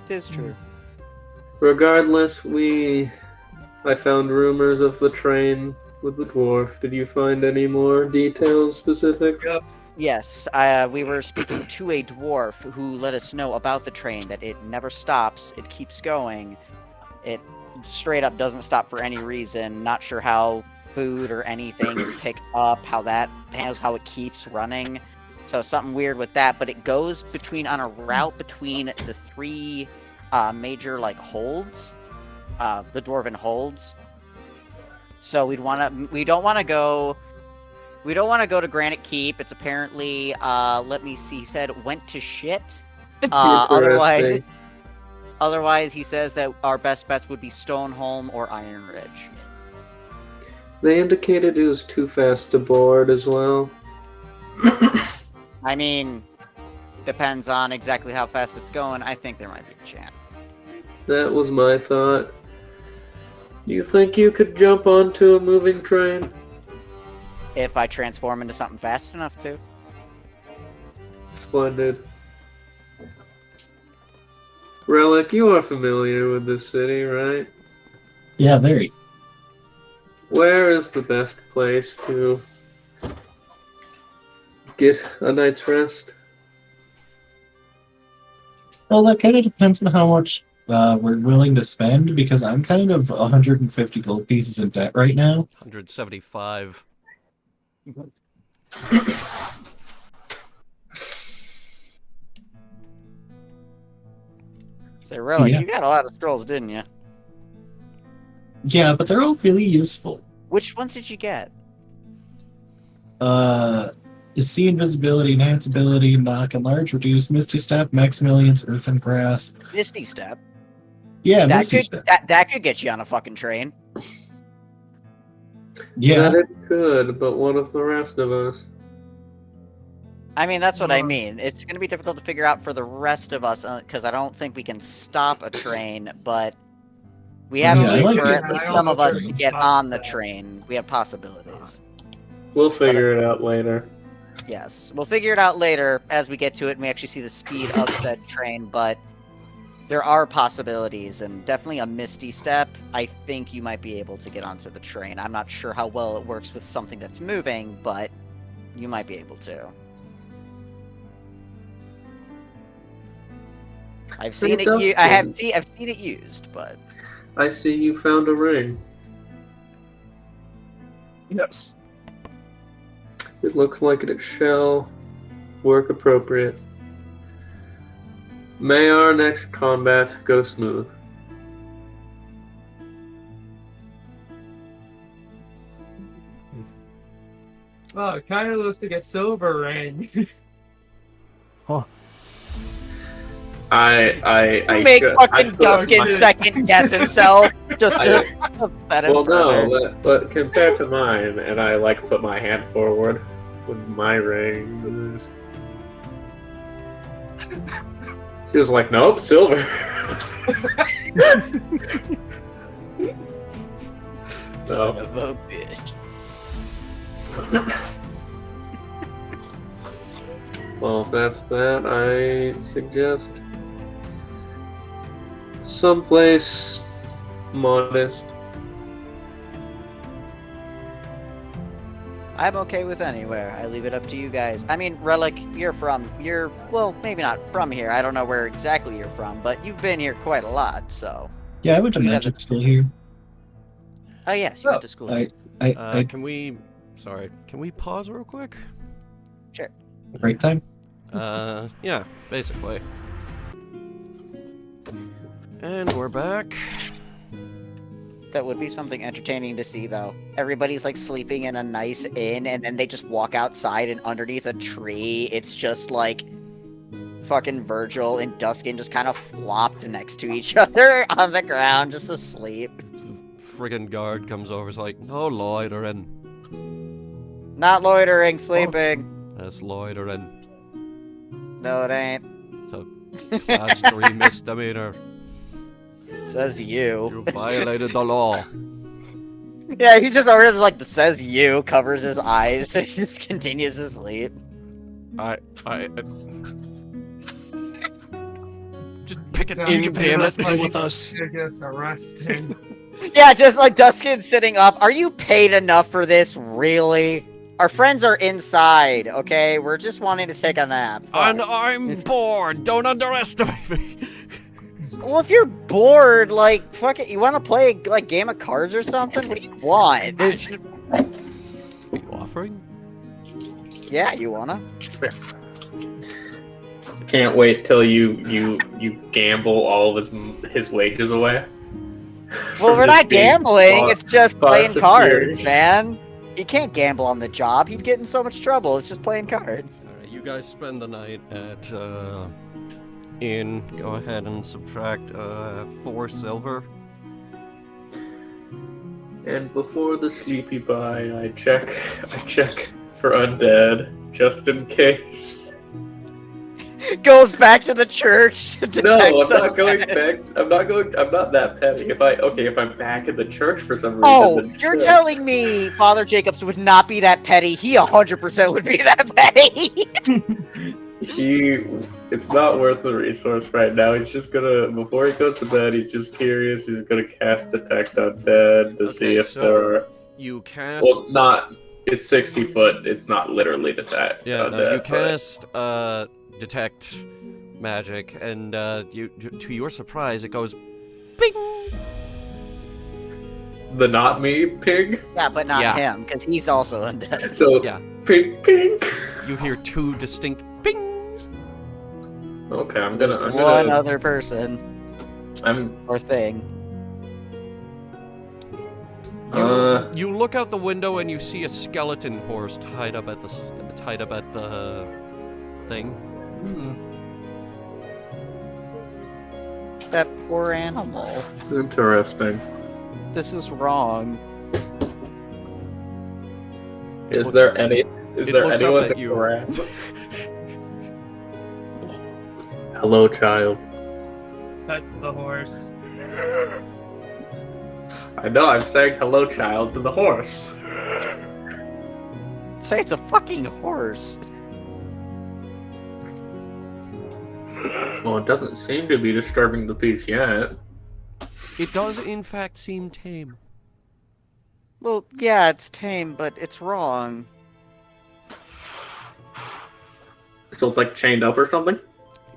[SPEAKER 4] It is true.
[SPEAKER 2] Regardless, I found rumors of the train with the dwarf. Did you find any more details specific?
[SPEAKER 4] Yes, we were speaking to a dwarf who let us know about the train, that it never stops, it keeps going. It straight up doesn't stop for any reason. Not sure how food or anything is picked up, how that handles how it keeps running. So something weird with that, but it goes on a route between the three major holds, the dwarven holds. So we don't want to go to Granite Keep. It's apparently let me see, he said went to shit.
[SPEAKER 2] Interesting.
[SPEAKER 4] Otherwise he says that our best bets would be Stoneholm or Iron Ridge.
[SPEAKER 2] They indicated it was too fast to board as well.
[SPEAKER 4] I mean, depends on exactly how fast it's going. I think there might be a chance.
[SPEAKER 2] That was my thought. You think you could jump onto a moving train?
[SPEAKER 4] If I transform into something fast enough to.
[SPEAKER 2] Splendid. Relic, you are familiar with this city, right?
[SPEAKER 6] Yeah, very.
[SPEAKER 2] Where is the best place to get a night's rest?
[SPEAKER 6] Well, that kind of depends on how much we're willing to spend, because I'm kind of 150 gold pieces in debt right now.
[SPEAKER 1] 175.
[SPEAKER 4] So really,
[SPEAKER 6] Yeah.
[SPEAKER 4] you got a lot of scrolls, didn't you?
[SPEAKER 6] Yeah, but they're all really useful.
[SPEAKER 4] Which ones did you get?
[SPEAKER 6] See invisibility, enhance ability, knock, enlarge, reduce, misty step, Maximilian's earthen grasp.
[SPEAKER 4] Misty Step.
[SPEAKER 6] Yeah,
[SPEAKER 4] That
[SPEAKER 6] misty
[SPEAKER 4] could
[SPEAKER 6] step.
[SPEAKER 4] that could get you on a fucking train.
[SPEAKER 6] Yeah,
[SPEAKER 2] That it could, but what of the rest of us?
[SPEAKER 4] I mean, that's what I mean. It's going to be difficult to figure out for the rest of us, because I don't think we can stop a train, but we have
[SPEAKER 6] Yeah, I
[SPEAKER 4] ways
[SPEAKER 6] like
[SPEAKER 4] for
[SPEAKER 6] it.
[SPEAKER 4] at least
[SPEAKER 3] I
[SPEAKER 4] some
[SPEAKER 3] also
[SPEAKER 4] of us
[SPEAKER 3] think
[SPEAKER 4] to
[SPEAKER 3] it's
[SPEAKER 4] get
[SPEAKER 3] not
[SPEAKER 4] on the
[SPEAKER 3] bad.
[SPEAKER 4] train. We have possibilities.
[SPEAKER 2] We'll figure it out later.
[SPEAKER 4] Yes, we'll figure it out later as we get to it and we actually see the speed of said train, but there are possibilities, and definitely a Misty Step. I think you might be able to get onto the train. I'm not sure how well it works with something that's moving, but you might be able to. I've seen it. I've seen it used, but
[SPEAKER 2] I see you found a ring.
[SPEAKER 3] Yes.
[SPEAKER 2] It looks like it shall work appropriate. May our next combat go smooth.
[SPEAKER 3] Oh, it kind of looks like a silver ring.
[SPEAKER 2] I
[SPEAKER 4] Make
[SPEAKER 2] should-
[SPEAKER 4] fucking
[SPEAKER 2] I-
[SPEAKER 4] Duskin second guess himself just to upset him
[SPEAKER 2] Well,
[SPEAKER 4] further.
[SPEAKER 2] no, but compared to mine, and I like put my hand forward with my ring. She was like, "Nope, silver."
[SPEAKER 4] Son
[SPEAKER 2] No.
[SPEAKER 4] of a bitch.
[SPEAKER 2] Well, if that's that, I suggest someplace modest.
[SPEAKER 4] I'm okay with anywhere. I leave it up to you guys. I mean, Relic, well, maybe not from here. I don't know where exactly you're from, but you've been here quite a lot, so.
[SPEAKER 6] Yeah, I went to
[SPEAKER 4] We'd have
[SPEAKER 6] magic school here.
[SPEAKER 4] Oh, yes, you went to school.
[SPEAKER 1] Can we pause real quick?
[SPEAKER 6] Right time.
[SPEAKER 1] Yeah, basically. And we're back.
[SPEAKER 4] That would be something entertaining to see, though. Everybody's like sleeping in a nice inn, and then they just walk outside, and underneath a tree, it's just like fucking Virgil and Duskin just kind of flopped next to each other on the ground, just asleep.
[SPEAKER 1] Friggin' guard comes over, is like, no loitering.
[SPEAKER 4] Not loitering, sleeping.
[SPEAKER 1] That's loitering.
[SPEAKER 4] No, it ain't.
[SPEAKER 1] So, class 3 misdemeanor.
[SPEAKER 4] Says you.
[SPEAKER 1] You violated the law.
[SPEAKER 4] Yeah, he just over here like says you, covers his eyes, and just continues to sleep.
[SPEAKER 1] Just pick it
[SPEAKER 3] No,
[SPEAKER 1] in,
[SPEAKER 3] you
[SPEAKER 1] damn it.
[SPEAKER 3] paid
[SPEAKER 5] with us.
[SPEAKER 3] He gets arrested.
[SPEAKER 4] Yeah, just like Duskin sitting up. Are you paid enough for this, really? Our friends are inside, okay? We're just wanting to take a nap.
[SPEAKER 1] And
[SPEAKER 4] Fuck.
[SPEAKER 1] I'm bored. Don't underestimate me.
[SPEAKER 4] Well, if you're bored, like, fuck it, you want to play, like, game of cards or something? What do you want?
[SPEAKER 1] Are you offering?
[SPEAKER 4] Yeah, you wanna?
[SPEAKER 2] Can't wait till you gamble all of his wages away.
[SPEAKER 4] Well, we're
[SPEAKER 2] Just
[SPEAKER 4] not
[SPEAKER 2] being
[SPEAKER 4] gambling,
[SPEAKER 2] far-
[SPEAKER 4] it's just
[SPEAKER 2] far
[SPEAKER 4] playing
[SPEAKER 2] superior.
[SPEAKER 4] cards, man. You can't gamble on the job, you'd get in so much trouble, it's just playing cards.
[SPEAKER 1] Alright, you guys spend the night at, inn. Go ahead and subtract, 4 silver.
[SPEAKER 2] And before the sleepy buy, I check for undead just in case.
[SPEAKER 4] Goes back to the church to
[SPEAKER 2] No,
[SPEAKER 4] detect
[SPEAKER 2] I'm not
[SPEAKER 4] some-
[SPEAKER 2] going back. I'm not that petty. If I'm back in the church for some reason.
[SPEAKER 4] Oh,
[SPEAKER 2] then
[SPEAKER 4] you're
[SPEAKER 2] sure.
[SPEAKER 4] telling me Father Jacobs would not be that petty? He 100% would be that petty.
[SPEAKER 2] It's not worth the resource right now. He's just gonna, before he goes to bed, he's just curious. He's gonna cast Detect Undead to see if
[SPEAKER 1] so
[SPEAKER 2] there are.
[SPEAKER 1] You cast...
[SPEAKER 2] Well, not. It's 60 foot. It's not literally Detect.
[SPEAKER 1] Yeah,
[SPEAKER 2] Undead,
[SPEAKER 1] no, you
[SPEAKER 2] but-
[SPEAKER 1] cast, detect magic, and, to your surprise, it goes, bing!
[SPEAKER 2] The not me pig.
[SPEAKER 4] Yeah, but not
[SPEAKER 1] Yeah.
[SPEAKER 4] him, because he's also undead.
[SPEAKER 2] So
[SPEAKER 1] Yeah.
[SPEAKER 2] ping ping.
[SPEAKER 1] You hear 2 distinct bings!
[SPEAKER 2] Okay, I'm
[SPEAKER 4] There's
[SPEAKER 2] gonna.
[SPEAKER 4] one other person
[SPEAKER 2] I'm.
[SPEAKER 4] or thing.
[SPEAKER 1] You look out the window and you see a skeleton horse tied up at the thing.
[SPEAKER 4] That poor animal.
[SPEAKER 2] Interesting.
[SPEAKER 4] This is wrong.
[SPEAKER 2] Is there
[SPEAKER 1] It
[SPEAKER 2] there
[SPEAKER 1] looks up
[SPEAKER 2] anyone
[SPEAKER 1] at
[SPEAKER 2] to
[SPEAKER 1] you.
[SPEAKER 2] grab? Hello, child.
[SPEAKER 3] That's the horse.
[SPEAKER 2] I know. I'm saying hello, child, to the horse.
[SPEAKER 4] Say it's a fucking horse.
[SPEAKER 2] Well, it doesn't seem to be disturbing the peace yet.
[SPEAKER 1] It does, in fact, seem tame.
[SPEAKER 4] Well, yeah, it's tame, but it's wrong.
[SPEAKER 2] So it's like chained up or something.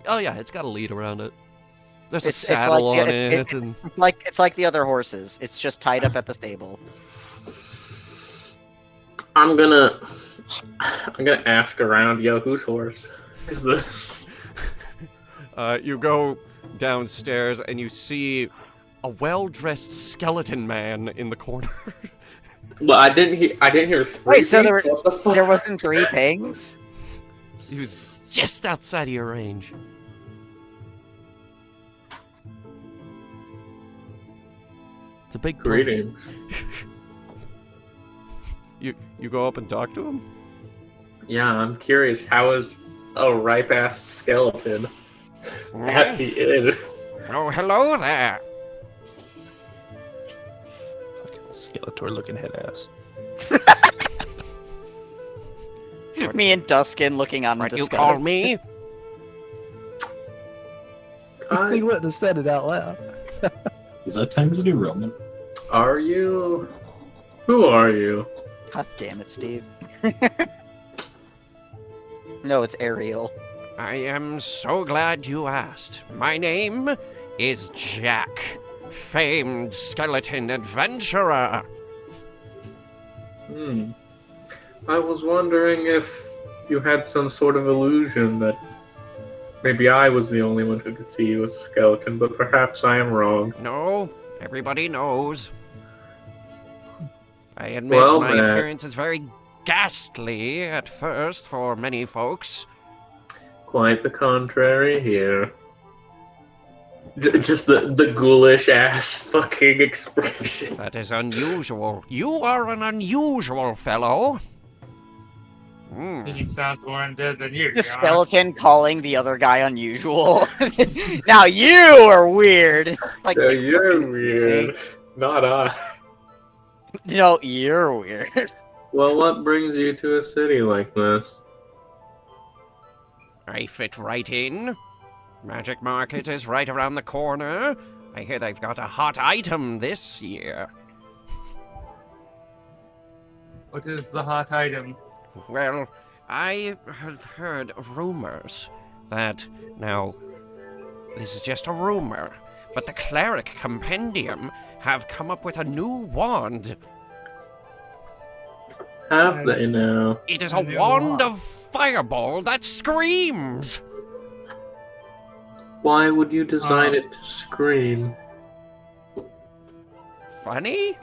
[SPEAKER 1] Oh yeah, it's got a lead around it. There's a
[SPEAKER 4] It's
[SPEAKER 1] saddle
[SPEAKER 4] like-
[SPEAKER 1] on
[SPEAKER 4] it-
[SPEAKER 1] it, and
[SPEAKER 4] It's like the other horses. It's just tied up at the stable.
[SPEAKER 2] I'm gonna ask around. Yo, whose horse is this?
[SPEAKER 1] you go downstairs and you see a well-dressed skeleton man in the corner.
[SPEAKER 2] Well, I didn't hear three.
[SPEAKER 4] Wait, so there
[SPEAKER 2] things, what the fuck?
[SPEAKER 4] There wasn't 3 pings?
[SPEAKER 1] He was just outside of your range. a big place.
[SPEAKER 2] Greetings.
[SPEAKER 1] You go up and talk to him?
[SPEAKER 2] Yeah, I'm curious. How is a ripe-ass skeleton at the inn?
[SPEAKER 1] Oh, hello there.
[SPEAKER 5] Fucking Skeletor-looking head ass.
[SPEAKER 4] Me and Duskin looking on
[SPEAKER 1] What
[SPEAKER 4] the
[SPEAKER 1] you call me?
[SPEAKER 5] He wouldn't have said it out loud.
[SPEAKER 6] Is that Times New Roman?
[SPEAKER 2] Are you? Who are you?
[SPEAKER 4] God damn it, Steve. No, it's Ariel.
[SPEAKER 1] I am so glad you asked. My name is Jack, famed skeleton adventurer.
[SPEAKER 2] I was wondering if you had some sort of illusion that maybe I was the only one who could see you as a skeleton, but perhaps I am wrong.
[SPEAKER 1] No, everybody knows. I admit
[SPEAKER 2] Well,
[SPEAKER 1] my
[SPEAKER 2] Matt.
[SPEAKER 1] appearance is very ghastly at first for many folks.
[SPEAKER 2] Quite the contrary here. Just the ghoulish ass fucking expression.
[SPEAKER 1] That is unusual. You are an unusual fellow.
[SPEAKER 3] He sounds more undead than you.
[SPEAKER 4] The
[SPEAKER 3] John.
[SPEAKER 4] skeleton calling the other guy unusual. Now you are weird. It's like,
[SPEAKER 2] Yeah, you're weird. Not I.
[SPEAKER 4] no, you're weird.
[SPEAKER 2] Well, what brings you to a city like this?
[SPEAKER 1] I fit right in. Magic Market is right around the corner. I hear they've got a hot item this year.
[SPEAKER 3] What is the hot item?
[SPEAKER 1] Well, I have heard rumors that, now, this is just a rumor, but the Cleric Compendium have come up with a new wand.
[SPEAKER 2] Have they now?
[SPEAKER 1] It is
[SPEAKER 3] A
[SPEAKER 1] a
[SPEAKER 3] new
[SPEAKER 1] wand
[SPEAKER 3] wand.
[SPEAKER 1] of fireball that screams!
[SPEAKER 2] Why would you design it to scream?
[SPEAKER 1] Funny?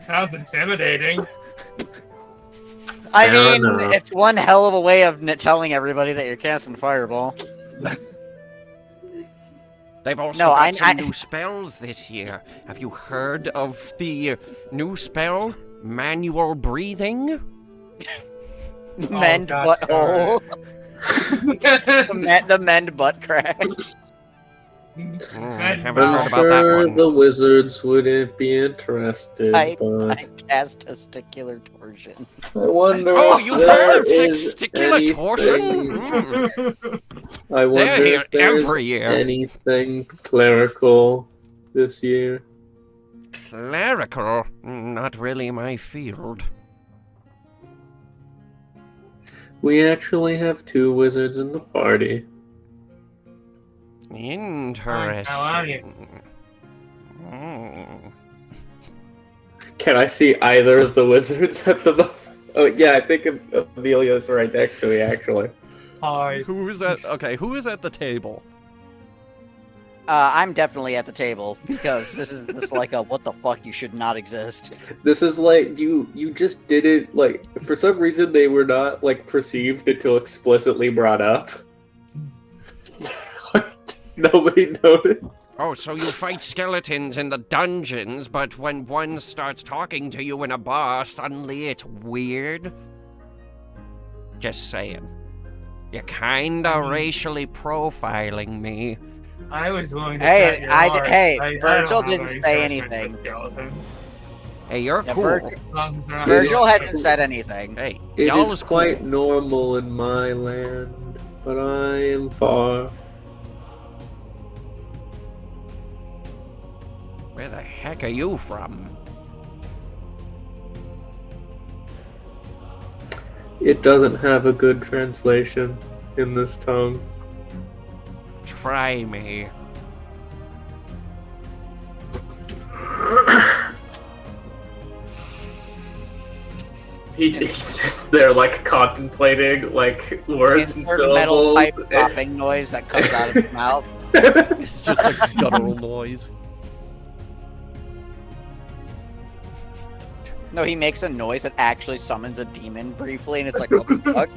[SPEAKER 3] Sounds intimidating.
[SPEAKER 4] I
[SPEAKER 2] Fair
[SPEAKER 4] mean,
[SPEAKER 2] enough.
[SPEAKER 4] it's one hell of a way of telling everybody that you're casting Fireball.
[SPEAKER 1] They've also
[SPEAKER 4] No,
[SPEAKER 1] got some
[SPEAKER 4] I-
[SPEAKER 1] new spells this year. Have you heard of the new spell, Manual Breathing?
[SPEAKER 4] Mend
[SPEAKER 3] God,
[SPEAKER 4] butthole. the mend butt crack.
[SPEAKER 1] I haven't
[SPEAKER 2] I'm
[SPEAKER 1] heard about that
[SPEAKER 2] sure
[SPEAKER 1] one.
[SPEAKER 2] the wizards wouldn't be interested,
[SPEAKER 4] I
[SPEAKER 2] but
[SPEAKER 4] cast testicular torsion.
[SPEAKER 2] I wonder
[SPEAKER 1] Oh,
[SPEAKER 2] if
[SPEAKER 1] you've
[SPEAKER 2] there
[SPEAKER 1] heard of
[SPEAKER 2] is
[SPEAKER 1] testicular torsion?
[SPEAKER 2] anything- I wonder
[SPEAKER 1] They're here
[SPEAKER 2] if there's
[SPEAKER 1] every year.
[SPEAKER 2] anything clerical this year.
[SPEAKER 1] Clerical? Not really my field.
[SPEAKER 2] We actually have 2 wizards in the party.
[SPEAKER 1] Interesting.
[SPEAKER 2] Can I see either of the wizards at the moment? Oh, yeah, I think Amelia's right next to me, actually.
[SPEAKER 3] Hi.
[SPEAKER 1] Who is at? Okay, who is at the table?
[SPEAKER 4] I'm definitely at the table because this is just like a what the fuck, you should not exist.
[SPEAKER 2] This is like, you just did it, like, for some reason they were not, like, perceived until explicitly brought up. Nobody noticed.
[SPEAKER 1] Oh, so you fight skeletons in the dungeons, but when one starts talking to you in a bar, suddenly it's weird? Just saying. You're kinda racially profiling me.
[SPEAKER 3] I was willing to
[SPEAKER 4] Hey,
[SPEAKER 3] cut your
[SPEAKER 4] I-
[SPEAKER 3] heart.
[SPEAKER 4] hey,
[SPEAKER 3] I
[SPEAKER 4] Virgil
[SPEAKER 3] don't have
[SPEAKER 4] didn't
[SPEAKER 3] any
[SPEAKER 4] say
[SPEAKER 3] judgment
[SPEAKER 4] anything.
[SPEAKER 3] for skeletons.
[SPEAKER 1] Hey, you're
[SPEAKER 4] Yeah,
[SPEAKER 1] cool.
[SPEAKER 4] Virgil hasn't said anything.
[SPEAKER 1] Hey,
[SPEAKER 2] It
[SPEAKER 1] y'all
[SPEAKER 2] is
[SPEAKER 1] cool.
[SPEAKER 2] quite normal in my land, but I am far.
[SPEAKER 1] Where the heck are you from?
[SPEAKER 2] It doesn't have a good translation in this tongue.
[SPEAKER 1] Try me.
[SPEAKER 2] He sits there, like, contemplating, like, words and
[SPEAKER 4] Insert metal
[SPEAKER 2] syllables.
[SPEAKER 4] pipe dropping noise that comes out of his mouth.
[SPEAKER 1] It's just like guttural noise.
[SPEAKER 4] No, he makes a noise that actually summons a demon briefly, and it's like, what the fuck?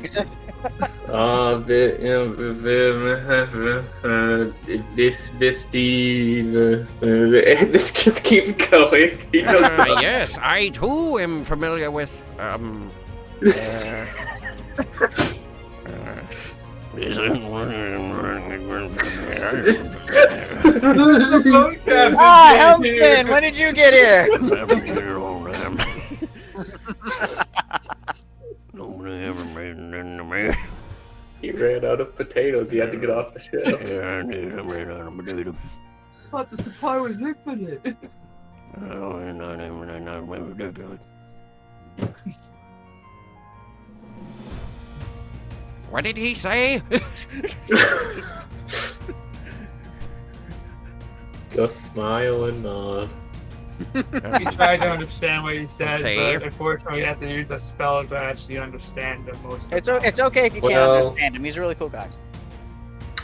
[SPEAKER 2] This just keeps going. He does not.
[SPEAKER 1] Yes, I too am familiar with,
[SPEAKER 4] Helmsman, when did you get here?
[SPEAKER 2] He ran out of potatoes. He had to get off the ship.
[SPEAKER 3] I thought the supply was infinite.
[SPEAKER 1] What did he say?
[SPEAKER 2] Just smile and nod.
[SPEAKER 3] We tried to understand what he said,
[SPEAKER 1] Okay.
[SPEAKER 3] but unfortunately, we have to use a spell to actually understand him most of the
[SPEAKER 4] It's
[SPEAKER 3] time.
[SPEAKER 4] okay if you can't
[SPEAKER 2] Well-
[SPEAKER 4] understand him. He's a really cool guy.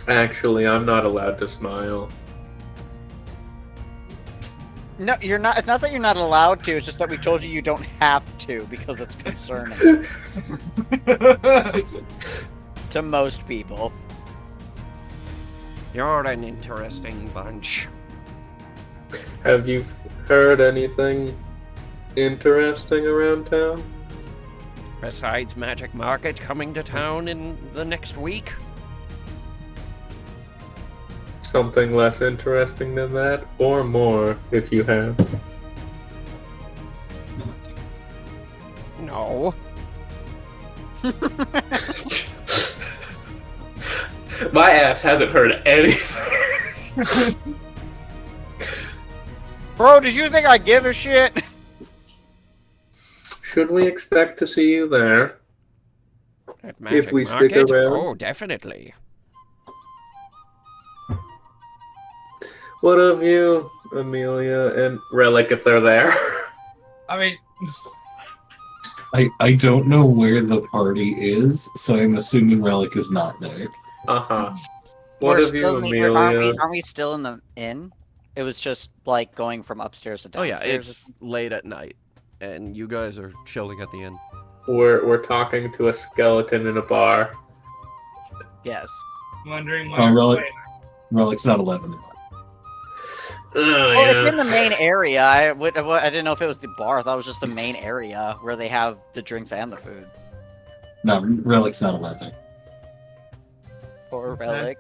[SPEAKER 2] Actually, I'm not allowed to smile.
[SPEAKER 4] No, you're not. It's not that you're not allowed to. It's just that we told you you don't have to because it's concerning to most people.
[SPEAKER 1] You're an interesting bunch.
[SPEAKER 2] Have you heard anything interesting around town?
[SPEAKER 1] Besides Magic Market coming to town in the next week?
[SPEAKER 2] Something less interesting than that? Or more, if you have.
[SPEAKER 1] No.
[SPEAKER 2] My ass hasn't heard anything.
[SPEAKER 4] Bro, did you think I give a shit?
[SPEAKER 2] Should we expect to see you there?
[SPEAKER 1] At Magic
[SPEAKER 2] we
[SPEAKER 1] Market?
[SPEAKER 2] stick around?
[SPEAKER 1] Oh, definitely.
[SPEAKER 2] What of you, Amelia and Relic, if they're there?
[SPEAKER 3] I mean,
[SPEAKER 6] I don't know where the party is, so I'm assuming Relic is not there.
[SPEAKER 2] Uh-huh. What
[SPEAKER 4] We're
[SPEAKER 2] of you,
[SPEAKER 4] still in the-
[SPEAKER 2] Amelia?
[SPEAKER 4] aren't we still in the inn? It was just like going from upstairs to
[SPEAKER 1] Oh yeah,
[SPEAKER 4] downstairs.
[SPEAKER 1] it's late at night, and you guys are chilling at the inn.
[SPEAKER 2] We're talking to a skeleton in a bar.
[SPEAKER 4] Yes.
[SPEAKER 3] wondering what.
[SPEAKER 6] Oh,
[SPEAKER 3] I'm
[SPEAKER 6] Relic.
[SPEAKER 3] playing.
[SPEAKER 6] Relic's not 11.
[SPEAKER 2] Oh,
[SPEAKER 4] Well, it's
[SPEAKER 2] yeah.
[SPEAKER 4] in the main area. I didn't know if it was the bar. I thought it was just the main area where they have the drinks and the food.
[SPEAKER 6] No, Relic's not 11.
[SPEAKER 4] Or
[SPEAKER 3] Okay.
[SPEAKER 4] relic.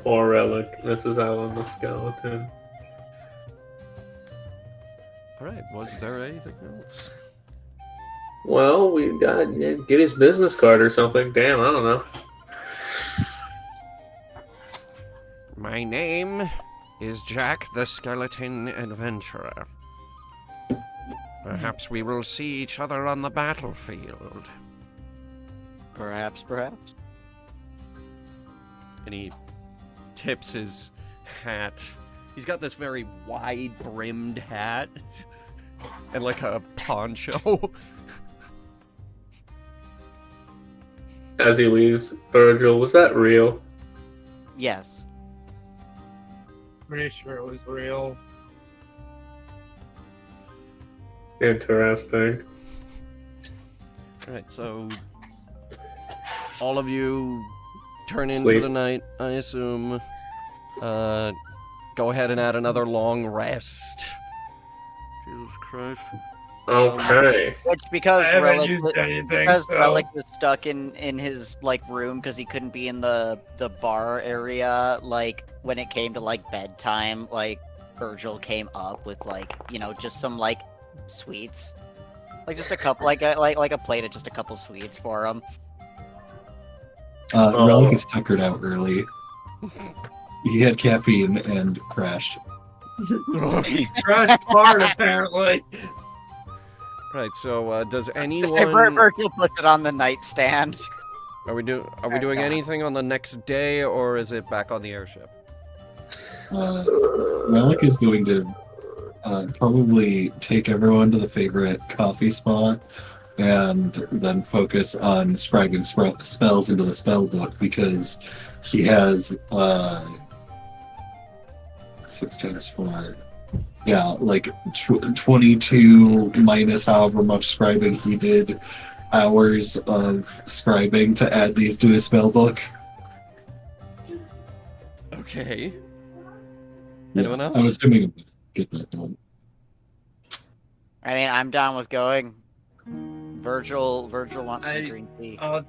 [SPEAKER 2] Poor Relic. This is Alan the skeleton.
[SPEAKER 1] Alright, was there anything else?
[SPEAKER 2] Well, we gotta get his business card or something. Damn, I don't know.
[SPEAKER 1] My name is Jack the Skeleton Adventurer. Perhaps we will see each other on the battlefield.
[SPEAKER 4] Perhaps.
[SPEAKER 1] And he tips his hat. He's got this very wide-brimmed hat. And like a poncho.
[SPEAKER 2] As he leaves, Virgil, was that real?
[SPEAKER 4] Yes.
[SPEAKER 3] Pretty sure it was real.
[SPEAKER 2] Interesting.
[SPEAKER 1] Alright, so all of you turn in
[SPEAKER 2] Sleep.
[SPEAKER 1] for the night, I assume. Go ahead and add another long rest. Jesus Christ.
[SPEAKER 2] Okay.
[SPEAKER 4] Which because
[SPEAKER 3] I haven't
[SPEAKER 4] relic,
[SPEAKER 3] used anything,
[SPEAKER 4] because
[SPEAKER 3] so
[SPEAKER 4] relic was stuck in his like room because he couldn't be in the bar area. Like when it came to like bedtime, like Virgil came up with like just some like sweets, like just a couple, like a plate of just a couple sweets for him.
[SPEAKER 6] Relic is tuckered out early. He had caffeine and crashed.
[SPEAKER 3] crushed hard apparently.
[SPEAKER 1] Right, so does
[SPEAKER 4] Say
[SPEAKER 1] anyone
[SPEAKER 4] Virgil puts it on the nightstand.
[SPEAKER 1] are we doing anything on the next day, or is it back on the airship?
[SPEAKER 6] Relic is going to probably take everyone to the favorite coffee spot and then focus on scribing spells into the spell book because he has 6 times 4, yeah, like 22 minus however much scribing he did, hours of scribing to add these to his spell book.
[SPEAKER 1] Okay.
[SPEAKER 6] Yeah,
[SPEAKER 1] Anyone else?
[SPEAKER 6] I'm assuming I'm gonna get that done.
[SPEAKER 4] I mean, I'm down with going. Virgil wants some green tea.
[SPEAKER 3] I'm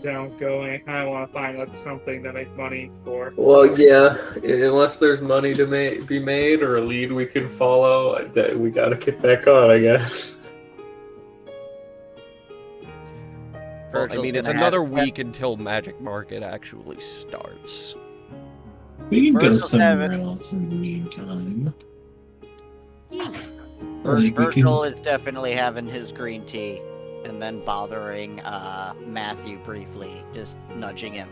[SPEAKER 3] down with going. I kind of want to find like something to make money for.
[SPEAKER 2] Well, yeah, unless there's money to be made or a lead we can follow, we gotta get back on, I guess.
[SPEAKER 1] Well, I
[SPEAKER 4] Virgil's
[SPEAKER 1] mean, it's
[SPEAKER 4] gonna
[SPEAKER 1] another
[SPEAKER 4] have-
[SPEAKER 1] week until Magic Market actually starts.
[SPEAKER 6] We can go
[SPEAKER 4] Virgil's
[SPEAKER 6] somewhere else in the meantime.
[SPEAKER 4] Virgil is definitely having his green tea, and then bothering Matthew briefly, just nudging him.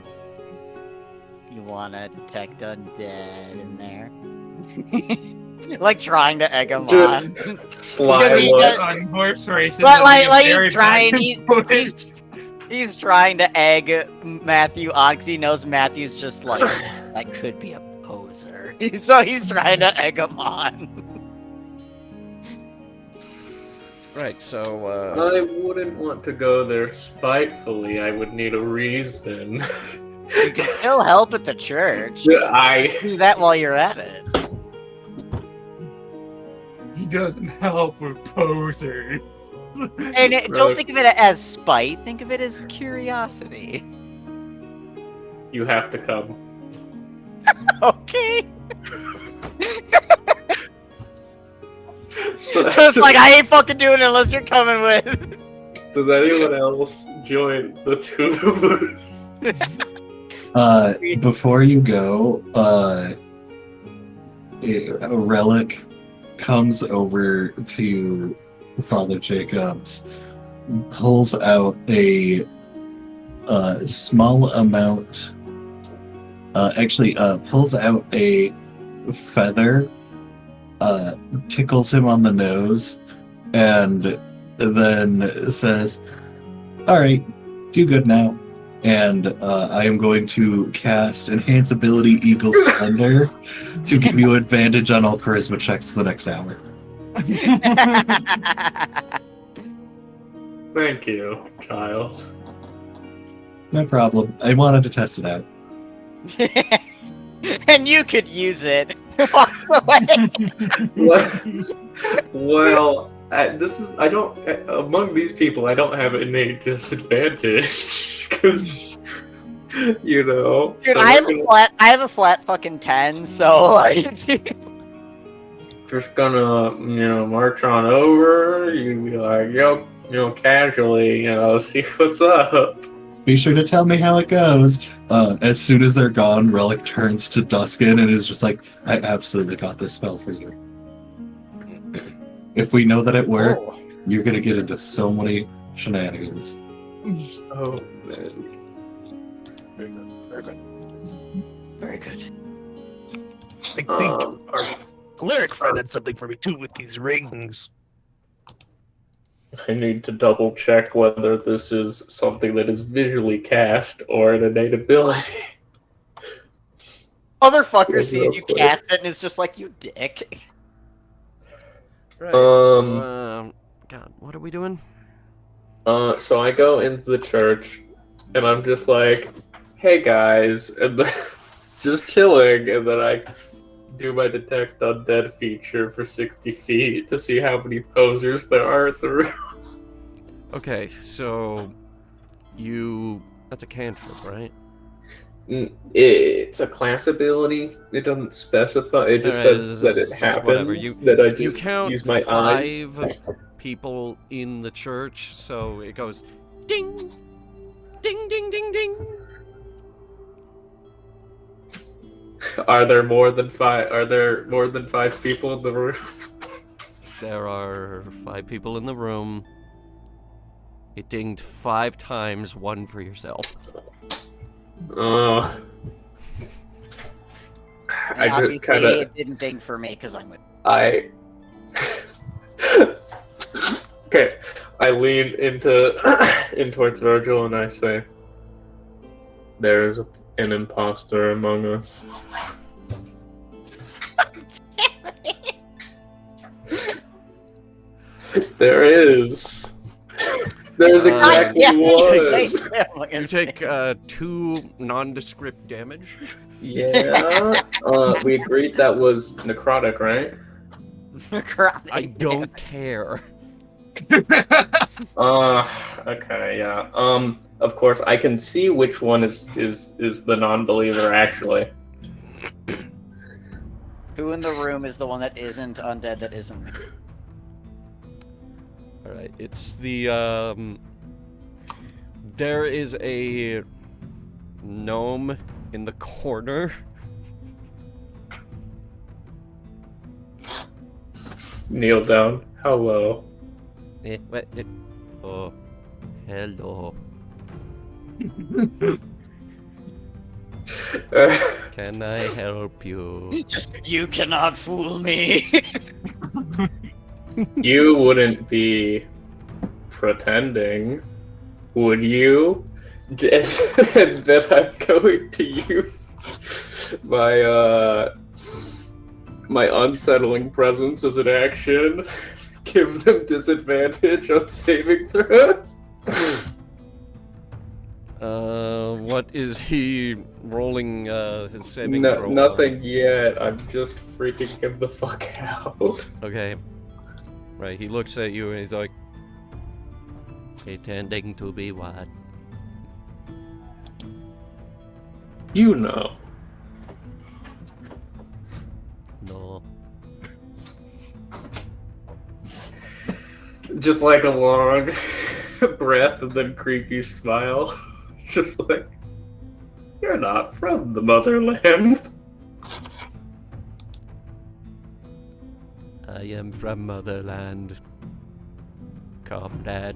[SPEAKER 4] You wanna detect undead in there? Like trying to egg him on.
[SPEAKER 2] Sly
[SPEAKER 4] Because he
[SPEAKER 2] look.
[SPEAKER 4] does-
[SPEAKER 3] On horse races.
[SPEAKER 4] But
[SPEAKER 3] that'd be
[SPEAKER 4] like
[SPEAKER 3] very
[SPEAKER 4] he's trying,
[SPEAKER 3] bad influence.
[SPEAKER 4] he's trying to egg Matthew on because he knows Matthew's just like that could be a poser. So he's trying to egg him on.
[SPEAKER 1] Right, so,
[SPEAKER 2] I wouldn't want to go there spitefully. I would need a reason.
[SPEAKER 4] You can still help at the church.
[SPEAKER 2] I
[SPEAKER 4] Do that while you're at it.
[SPEAKER 3] He doesn't help with posers.
[SPEAKER 4] And don't think of it as spite. Think of it as curiosity.
[SPEAKER 2] You have to come.
[SPEAKER 4] Okay.
[SPEAKER 2] So,
[SPEAKER 4] Just like I ain't fucking doing it unless you're coming with.
[SPEAKER 2] does anyone else join the two of us?
[SPEAKER 6] Before you go, a relic comes over to Father Jacobs, pulls out a small amount, pulls out a feather, tickles him on the nose, and then says, "All right, do good now." And I am going to cast Enhance Ability Eagle Splendor to give you advantage on all charisma checks for the next hour.
[SPEAKER 2] Thank you, child.
[SPEAKER 6] No problem. I wanted to test it out.
[SPEAKER 4] And you could use it. Walk away.
[SPEAKER 2] Well, among these people, I don't have innate disadvantage because, you know.
[SPEAKER 4] Dude,
[SPEAKER 2] so
[SPEAKER 4] I
[SPEAKER 2] they're
[SPEAKER 4] have a flat fucking 10, so like
[SPEAKER 2] just gonna, march on over. You be like, casually, see what's up.
[SPEAKER 6] Be sure to tell me how it goes. As soon as they're gone, Relic turns to Duskin and is just like, I absolutely got this spell for you. If we know that it worked, you're gonna get into so many shenanigans.
[SPEAKER 2] Oh, man.
[SPEAKER 4] very good.
[SPEAKER 5] I think our cleric friend had something for me too with these rings.
[SPEAKER 2] I need to double check whether this is something that is visually cast or an innate ability.
[SPEAKER 4] Motherfucker
[SPEAKER 2] Real
[SPEAKER 4] sees you
[SPEAKER 2] quick.
[SPEAKER 4] cast it and it's just like, you dick.
[SPEAKER 1] right, so, God, what are we doing?
[SPEAKER 2] So I go into the church, and I'm just like, "Hey guys," and then just chilling, and then I do my detect undead feature for 60 feet to see how many posers there are at the room.
[SPEAKER 1] Okay, so, that's a cantrip, right?
[SPEAKER 2] It's a class ability. It doesn't specify. It just
[SPEAKER 1] Alright,
[SPEAKER 2] says that it
[SPEAKER 1] just
[SPEAKER 2] happens.
[SPEAKER 1] whatever.
[SPEAKER 2] That I
[SPEAKER 1] You
[SPEAKER 2] just
[SPEAKER 1] count
[SPEAKER 2] use my eyes.
[SPEAKER 1] 5 people in the church, so it goes ding, ding, ding, ding, ding.
[SPEAKER 2] Are there more than 5? Are there more than 5 people in the room?
[SPEAKER 1] There are 5 people in the room. It dinged 5 times, 1 for yourself.
[SPEAKER 2] I
[SPEAKER 4] And
[SPEAKER 2] just
[SPEAKER 4] obviously,
[SPEAKER 2] kind of.
[SPEAKER 4] it didn't ding for me because I'm with.
[SPEAKER 2] Okay, I lean in towards Virgil and I say, "There is an imposter among us." There is. There's exactly
[SPEAKER 4] Yeah,
[SPEAKER 2] one.
[SPEAKER 1] You take 2 nondescript damage.
[SPEAKER 2] Yeah. We agreed that was necrotic, right?
[SPEAKER 1] I don't care.
[SPEAKER 2] Okay, yeah. Of course, I can see which one is the non-believer actually.
[SPEAKER 4] Who in the room is the one that isn't undead that isn't me?
[SPEAKER 1] Alright, it's the, there is a gnome in the corner.
[SPEAKER 2] Kneel down. Hello.
[SPEAKER 1] Oh, hello. Can I help you?
[SPEAKER 4] You cannot fool me.
[SPEAKER 2] You wouldn't be pretending, would you? That I'm going to use my my unsettling presence as an action. Give them disadvantage on saving throws.
[SPEAKER 1] What is he rolling his saving throw on?
[SPEAKER 2] Nothing yet. I'm just freaking him the fuck out.
[SPEAKER 1] Okay. Right, he looks at you and he's like, pretending to be what?
[SPEAKER 2] You know.
[SPEAKER 1] No.
[SPEAKER 2] Just like a long breath and then creepy smile. Just like, you're not from the motherland.
[SPEAKER 1] I am from Motherland, comrade.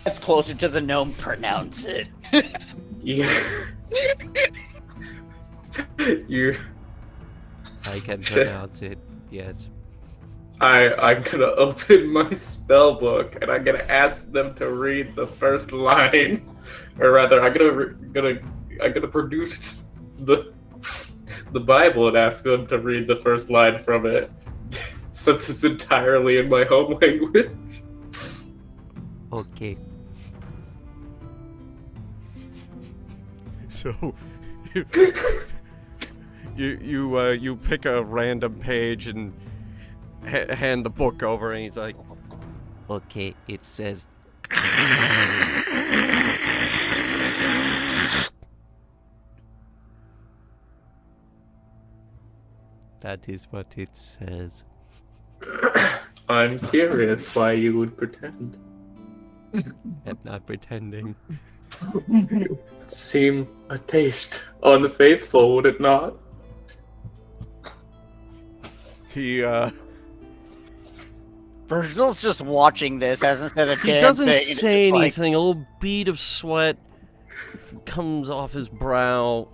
[SPEAKER 4] That's closer to the gnome. Pronounce it.
[SPEAKER 2] Yeah. You.
[SPEAKER 1] I can pronounce it, yes.
[SPEAKER 2] I'm gonna open my spell book and I'm gonna ask them to read the first line, or rather, I'm gonna produce the Bible and ask them to read the first line from it, since it's entirely in my home language.
[SPEAKER 1] Okay. So, you pick a random page and hand the book over, and he's like, okay, it says. That is what it says.
[SPEAKER 2] I'm curious why you would pretend.
[SPEAKER 1] I'm not pretending.
[SPEAKER 2] Seem a taste unfaithful, would it not?
[SPEAKER 1] He
[SPEAKER 4] Virgil's just watching this, hasn't said a damn thing.
[SPEAKER 1] He doesn't
[SPEAKER 4] and
[SPEAKER 1] say
[SPEAKER 4] it's like-
[SPEAKER 1] anything. A little bead of sweat comes off his brow.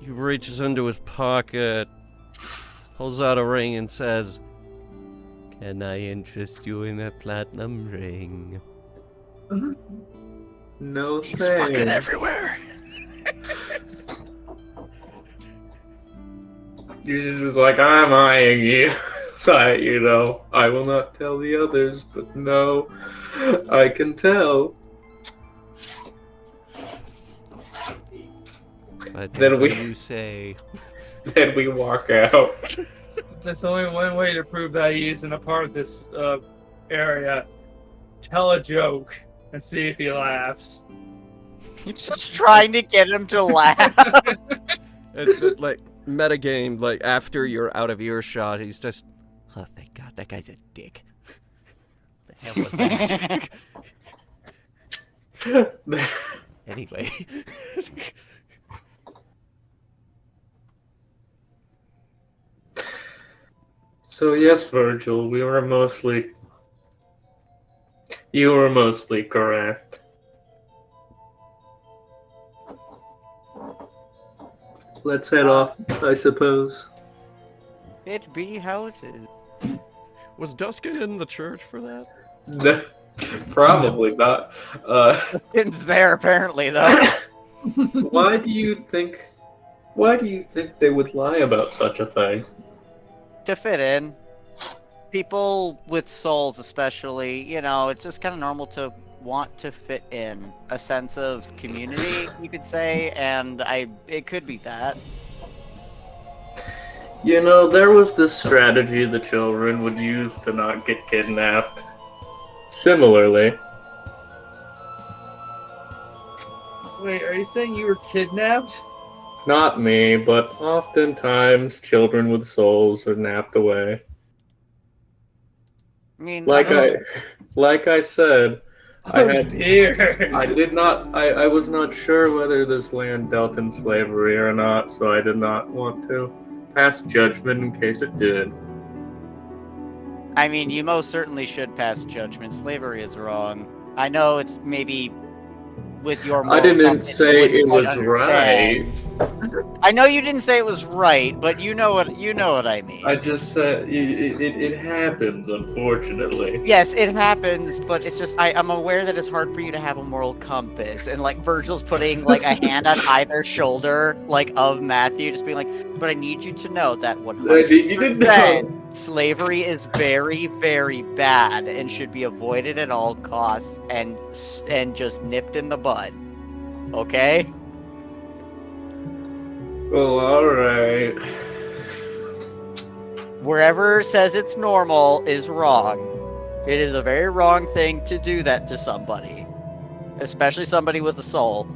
[SPEAKER 1] He reaches into his pocket, pulls out a ring, and says, "Can I interest you in a platinum ring?"
[SPEAKER 2] No
[SPEAKER 5] He's
[SPEAKER 2] thanks.
[SPEAKER 5] fucking everywhere.
[SPEAKER 2] You're just like, I'm eyeing you. So, I will not tell the others, but no, I can tell.
[SPEAKER 1] Whatever you say.
[SPEAKER 2] Then we walk out.
[SPEAKER 3] There's only one way to prove that he isn't a part of this area. Tell a joke and see if he laughs.
[SPEAKER 4] He's just trying to get him to laugh.
[SPEAKER 1] Like, metagame, like, after you're out of earshot, he's just, oh, thank God, that guy's a dick. The hell was that? Anyway.
[SPEAKER 2] So yes, Virgil, you were mostly correct. Let's head off, I suppose.
[SPEAKER 4] It be how it is.
[SPEAKER 1] Was Duskin in the church for that?
[SPEAKER 2] No, probably not.
[SPEAKER 4] It's there apparently though.
[SPEAKER 2] Why do you think Why do you think they would lie about such a thing?
[SPEAKER 4] To fit in. People with souls, especially, you know, it's just kind of normal to want to fit in. A sense of community, you could say, and it could be that.
[SPEAKER 2] You know, there was this strategy the children would use to not get kidnapped. Similarly.
[SPEAKER 3] Wait, are you saying you were kidnapped?
[SPEAKER 2] Not me, but oftentimes children with souls are napped away.
[SPEAKER 4] I mean,
[SPEAKER 2] Like I said, I was not sure whether this land dealt in slavery or not, so I did not want to pass judgment in case it did.
[SPEAKER 4] I mean, you most certainly should pass judgment. Slavery is wrong. I know it's maybe with your moral
[SPEAKER 2] I didn't
[SPEAKER 4] compass, you
[SPEAKER 2] say
[SPEAKER 4] wouldn't
[SPEAKER 2] it
[SPEAKER 4] quite
[SPEAKER 2] was right.
[SPEAKER 4] understand. I know you didn't say it was right, but you know what I mean.
[SPEAKER 2] I just said it happens, unfortunately.
[SPEAKER 4] Yes, it happens, but it's just I'm aware that it's hard for you to have a moral compass, and like Virgil's putting like a hand on either shoulder, like of Matthew, just being like, but I need you to know that 100% slavery is very, very bad and should be avoided at all costs and just nipped in the bud. Okay?
[SPEAKER 2] Well, alright.
[SPEAKER 4] Wherever says it's normal is wrong. It is a very wrong thing to do that to somebody. Especially somebody with a soul.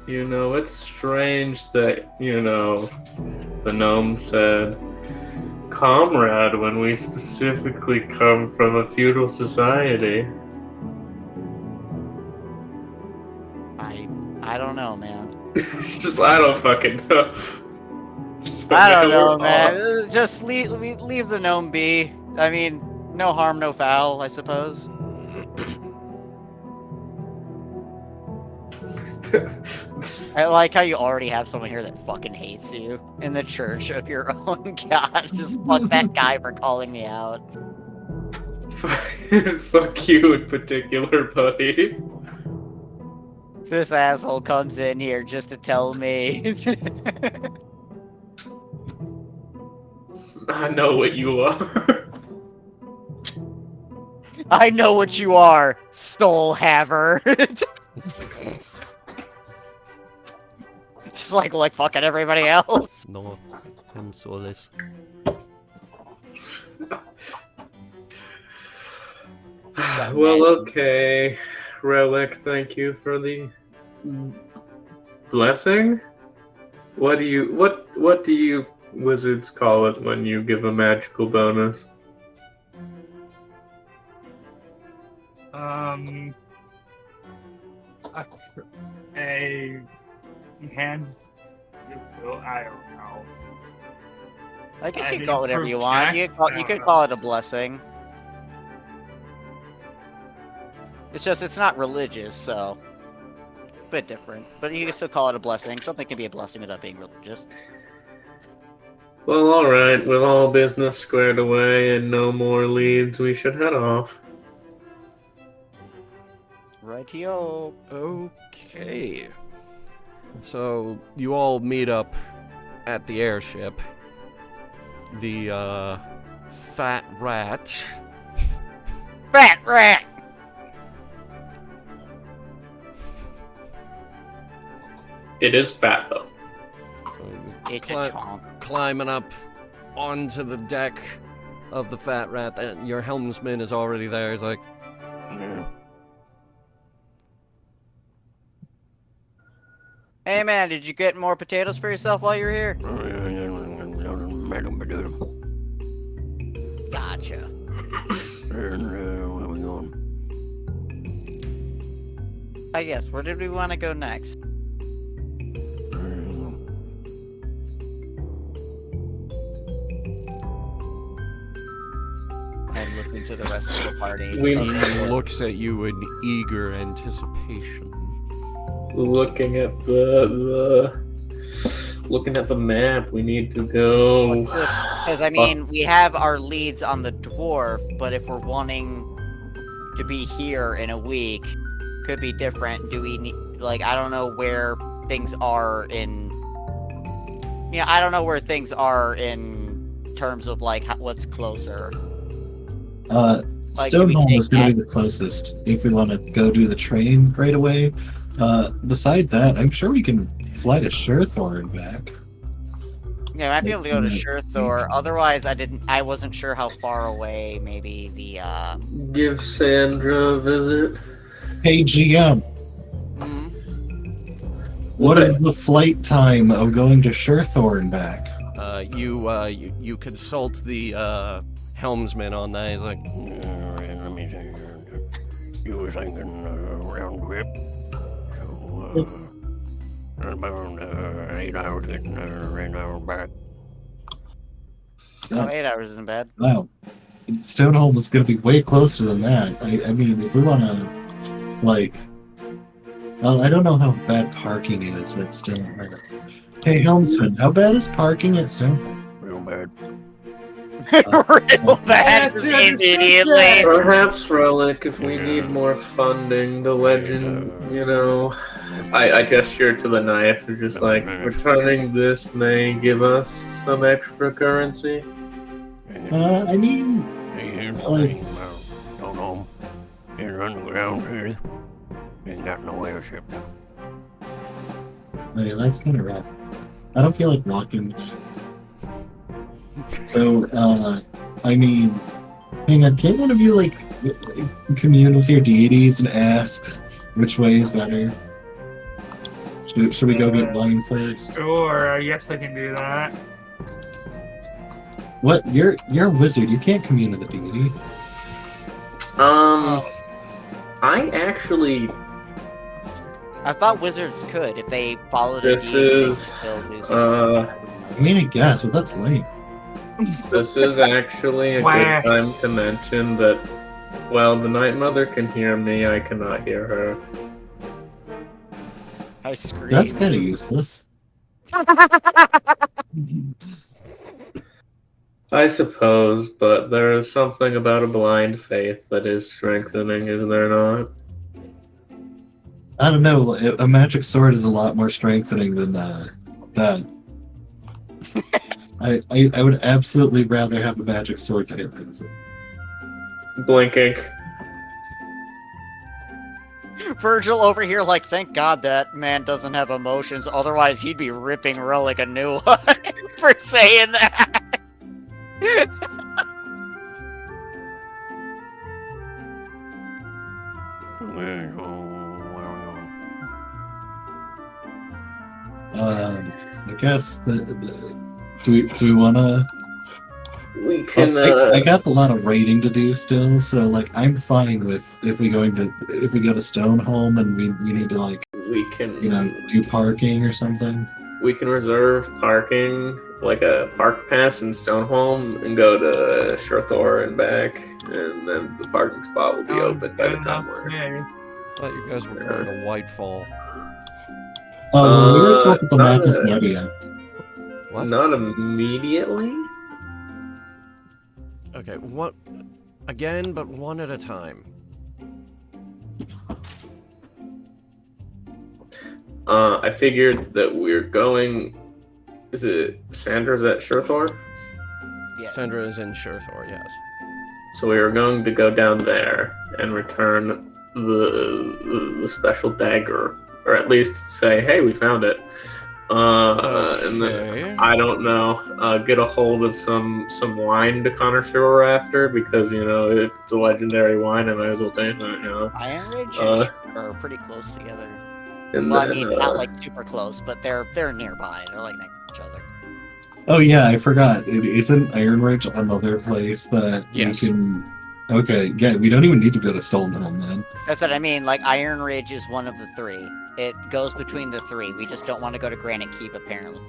[SPEAKER 2] You know, it's strange that, you know, the gnome said comrade when we specifically come from a feudal society.
[SPEAKER 4] I don't know, man.
[SPEAKER 2] It's just, I don't fucking know. So
[SPEAKER 4] I don't know,
[SPEAKER 2] we're
[SPEAKER 4] man. Just leave the gnome be. I mean, no harm, no foul, I suppose. I like how you already have someone here that fucking hates you in the church of your own god. Just fuck that guy for calling me out.
[SPEAKER 2] Fuck you in particular, buddy.
[SPEAKER 4] This asshole comes in here just to tell me.
[SPEAKER 2] I know what you are.
[SPEAKER 4] I know what you are, soul haver. Just like fucking everybody else.
[SPEAKER 1] No, I'm soulless.
[SPEAKER 2] Well, okay. Relic, thank you for the blessing. What do you wizards call it when you give a magical bonus?
[SPEAKER 3] A hands. I don't know.
[SPEAKER 4] I guess you
[SPEAKER 3] mean,
[SPEAKER 4] call it whatever you
[SPEAKER 3] proof
[SPEAKER 4] want.
[SPEAKER 3] check?
[SPEAKER 4] You could call it a blessing. It's just it's not religious, so a bit different. But you can still call it a blessing. Something can be a blessing without being religious.
[SPEAKER 2] Well, alright, with all business squared away and no more leads, we should head off.
[SPEAKER 4] Rightio.
[SPEAKER 1] Okay. So, you all meet up at the airship. The, fat rat.
[SPEAKER 4] Fat rat!
[SPEAKER 2] It is fat, though.
[SPEAKER 1] So,
[SPEAKER 4] It's a chomp.
[SPEAKER 1] climbing up onto the deck of the fat rat. Your helmsman is already there. He's like,
[SPEAKER 4] Hey man, did you get more potatoes for yourself while you were here? Gotcha.
[SPEAKER 1] where we going?
[SPEAKER 4] I guess, where did we want to go next? And look into the rest of the party.
[SPEAKER 1] He looks at you in eager anticipation.
[SPEAKER 2] Looking at the map, we need to go.
[SPEAKER 4] Because I mean, we have our leads on the dwarf, but if we're wanting to be here in a week, could be different. Do we need like I don't know where things are in. Yeah, I don't know where things are in terms of like what's closer. Like, do we
[SPEAKER 6] Stoneholm
[SPEAKER 4] take
[SPEAKER 6] is going to
[SPEAKER 4] that-
[SPEAKER 6] be the closest if we want to go do the train right away. Beside that, I'm sure we can fly to Sherthor and back.
[SPEAKER 4] Yeah, I might be able to go to
[SPEAKER 6] Yeah.
[SPEAKER 4] Sherthor. Otherwise, I wasn't sure how far away maybe the
[SPEAKER 2] Give Sandra a visit.
[SPEAKER 6] Hey GM,
[SPEAKER 4] hmm?
[SPEAKER 6] what is the flight time of going to Sherthor and back?
[SPEAKER 1] You consult the helmsman on that. He's like, "Alright, let me see here. You were thinking round trip. So, about 8 hours getting there, 8 hours back.
[SPEAKER 4] Oh, 8 hours isn't bad.
[SPEAKER 6] Wow, Stoneholm is going to be way closer than that. I mean, if we want to, like, well, I don't know how bad parking is at Stoneholm. Hey, helmsman, how bad is parking at Stoneholm?
[SPEAKER 1] Real bad.
[SPEAKER 4] Real bad
[SPEAKER 3] Yeah,
[SPEAKER 4] immediately.
[SPEAKER 2] Perhaps, Relic, if we need more funding, the legend, you know. I gesture to the knife and just like, returning this may give us some extra currency.
[SPEAKER 6] I mean,
[SPEAKER 1] Hey, here's the
[SPEAKER 6] Like-
[SPEAKER 1] thing about going home. It's underground here. It's got no airship now.
[SPEAKER 6] that's kind of rough. I don't feel like walking. So, I mean, hang on, can't one of you, like, commune with your deities and ask which way is better? Should we go get wine first?
[SPEAKER 3] Sure, I guess I can do that.
[SPEAKER 6] What? You're a wizard. You can't commune with a deity.
[SPEAKER 2] I actually.
[SPEAKER 4] I thought wizards could if they followed a
[SPEAKER 2] This
[SPEAKER 4] deed, they
[SPEAKER 2] is,
[SPEAKER 4] could still do something.
[SPEAKER 6] I mean, I guess, but that's lame.
[SPEAKER 2] This is actually a
[SPEAKER 3] Wah.
[SPEAKER 2] good time to mention that, well, the Night Mother can hear me, I cannot hear her.
[SPEAKER 4] I scream.
[SPEAKER 6] That's kind of useless.
[SPEAKER 2] I suppose, but there is something about a blind faith that is strengthening, is there not?
[SPEAKER 6] I don't know. A magic sword is a lot more strengthening than that. I would absolutely rather have a magic sword to hit things with.
[SPEAKER 2] Blinking.
[SPEAKER 4] Virgil over here, like, thank God that man doesn't have emotions. Otherwise, he'd be ripping Relic a new one for saying that.
[SPEAKER 6] I guess do we want to?
[SPEAKER 2] We can,
[SPEAKER 6] I got a lot of raiding to do still, so like I'm fine with if we go to Stoneholm and we need to like
[SPEAKER 2] we can,
[SPEAKER 6] do parking or something.
[SPEAKER 2] we can reserve parking, like a park pass in Stoneholm, and go to Sherthor and back, and then the parking spot will be open by the time we're.
[SPEAKER 3] Yeah.
[SPEAKER 1] I thought you guys were going to Whitefall.
[SPEAKER 6] We were told that the map is
[SPEAKER 2] not-
[SPEAKER 6] ready yet.
[SPEAKER 1] What?
[SPEAKER 2] Not immediately.
[SPEAKER 1] Okay, what? Again, but one at a time.
[SPEAKER 2] I figured that we're going. Is it Sandra's at Sherthor?
[SPEAKER 4] Yeah.
[SPEAKER 1] Sandra is in Sherthor, yes.
[SPEAKER 2] So we were going to go down there and return the special dagger, or at least say, "Hey, we found it." And then
[SPEAKER 1] Okay.
[SPEAKER 2] I don't know, get a hold of some wine to connoisseur after, because if it's a legendary wine, I might as well taste it.
[SPEAKER 4] Iron Ridge and are pretty close together.
[SPEAKER 2] And
[SPEAKER 4] Well, I
[SPEAKER 2] then,
[SPEAKER 4] mean, not like super close, but they're nearby. They're like next to each other.
[SPEAKER 6] Oh yeah, I forgot. It isn't Iron Ridge another place that
[SPEAKER 1] Yes.
[SPEAKER 6] we can. Okay, yeah, we don't even need to go to Stoneholm then.
[SPEAKER 4] That's what I mean. Like Iron Ridge is one of the three. It goes between the three. We just don't want to go to Granite Keep, apparently.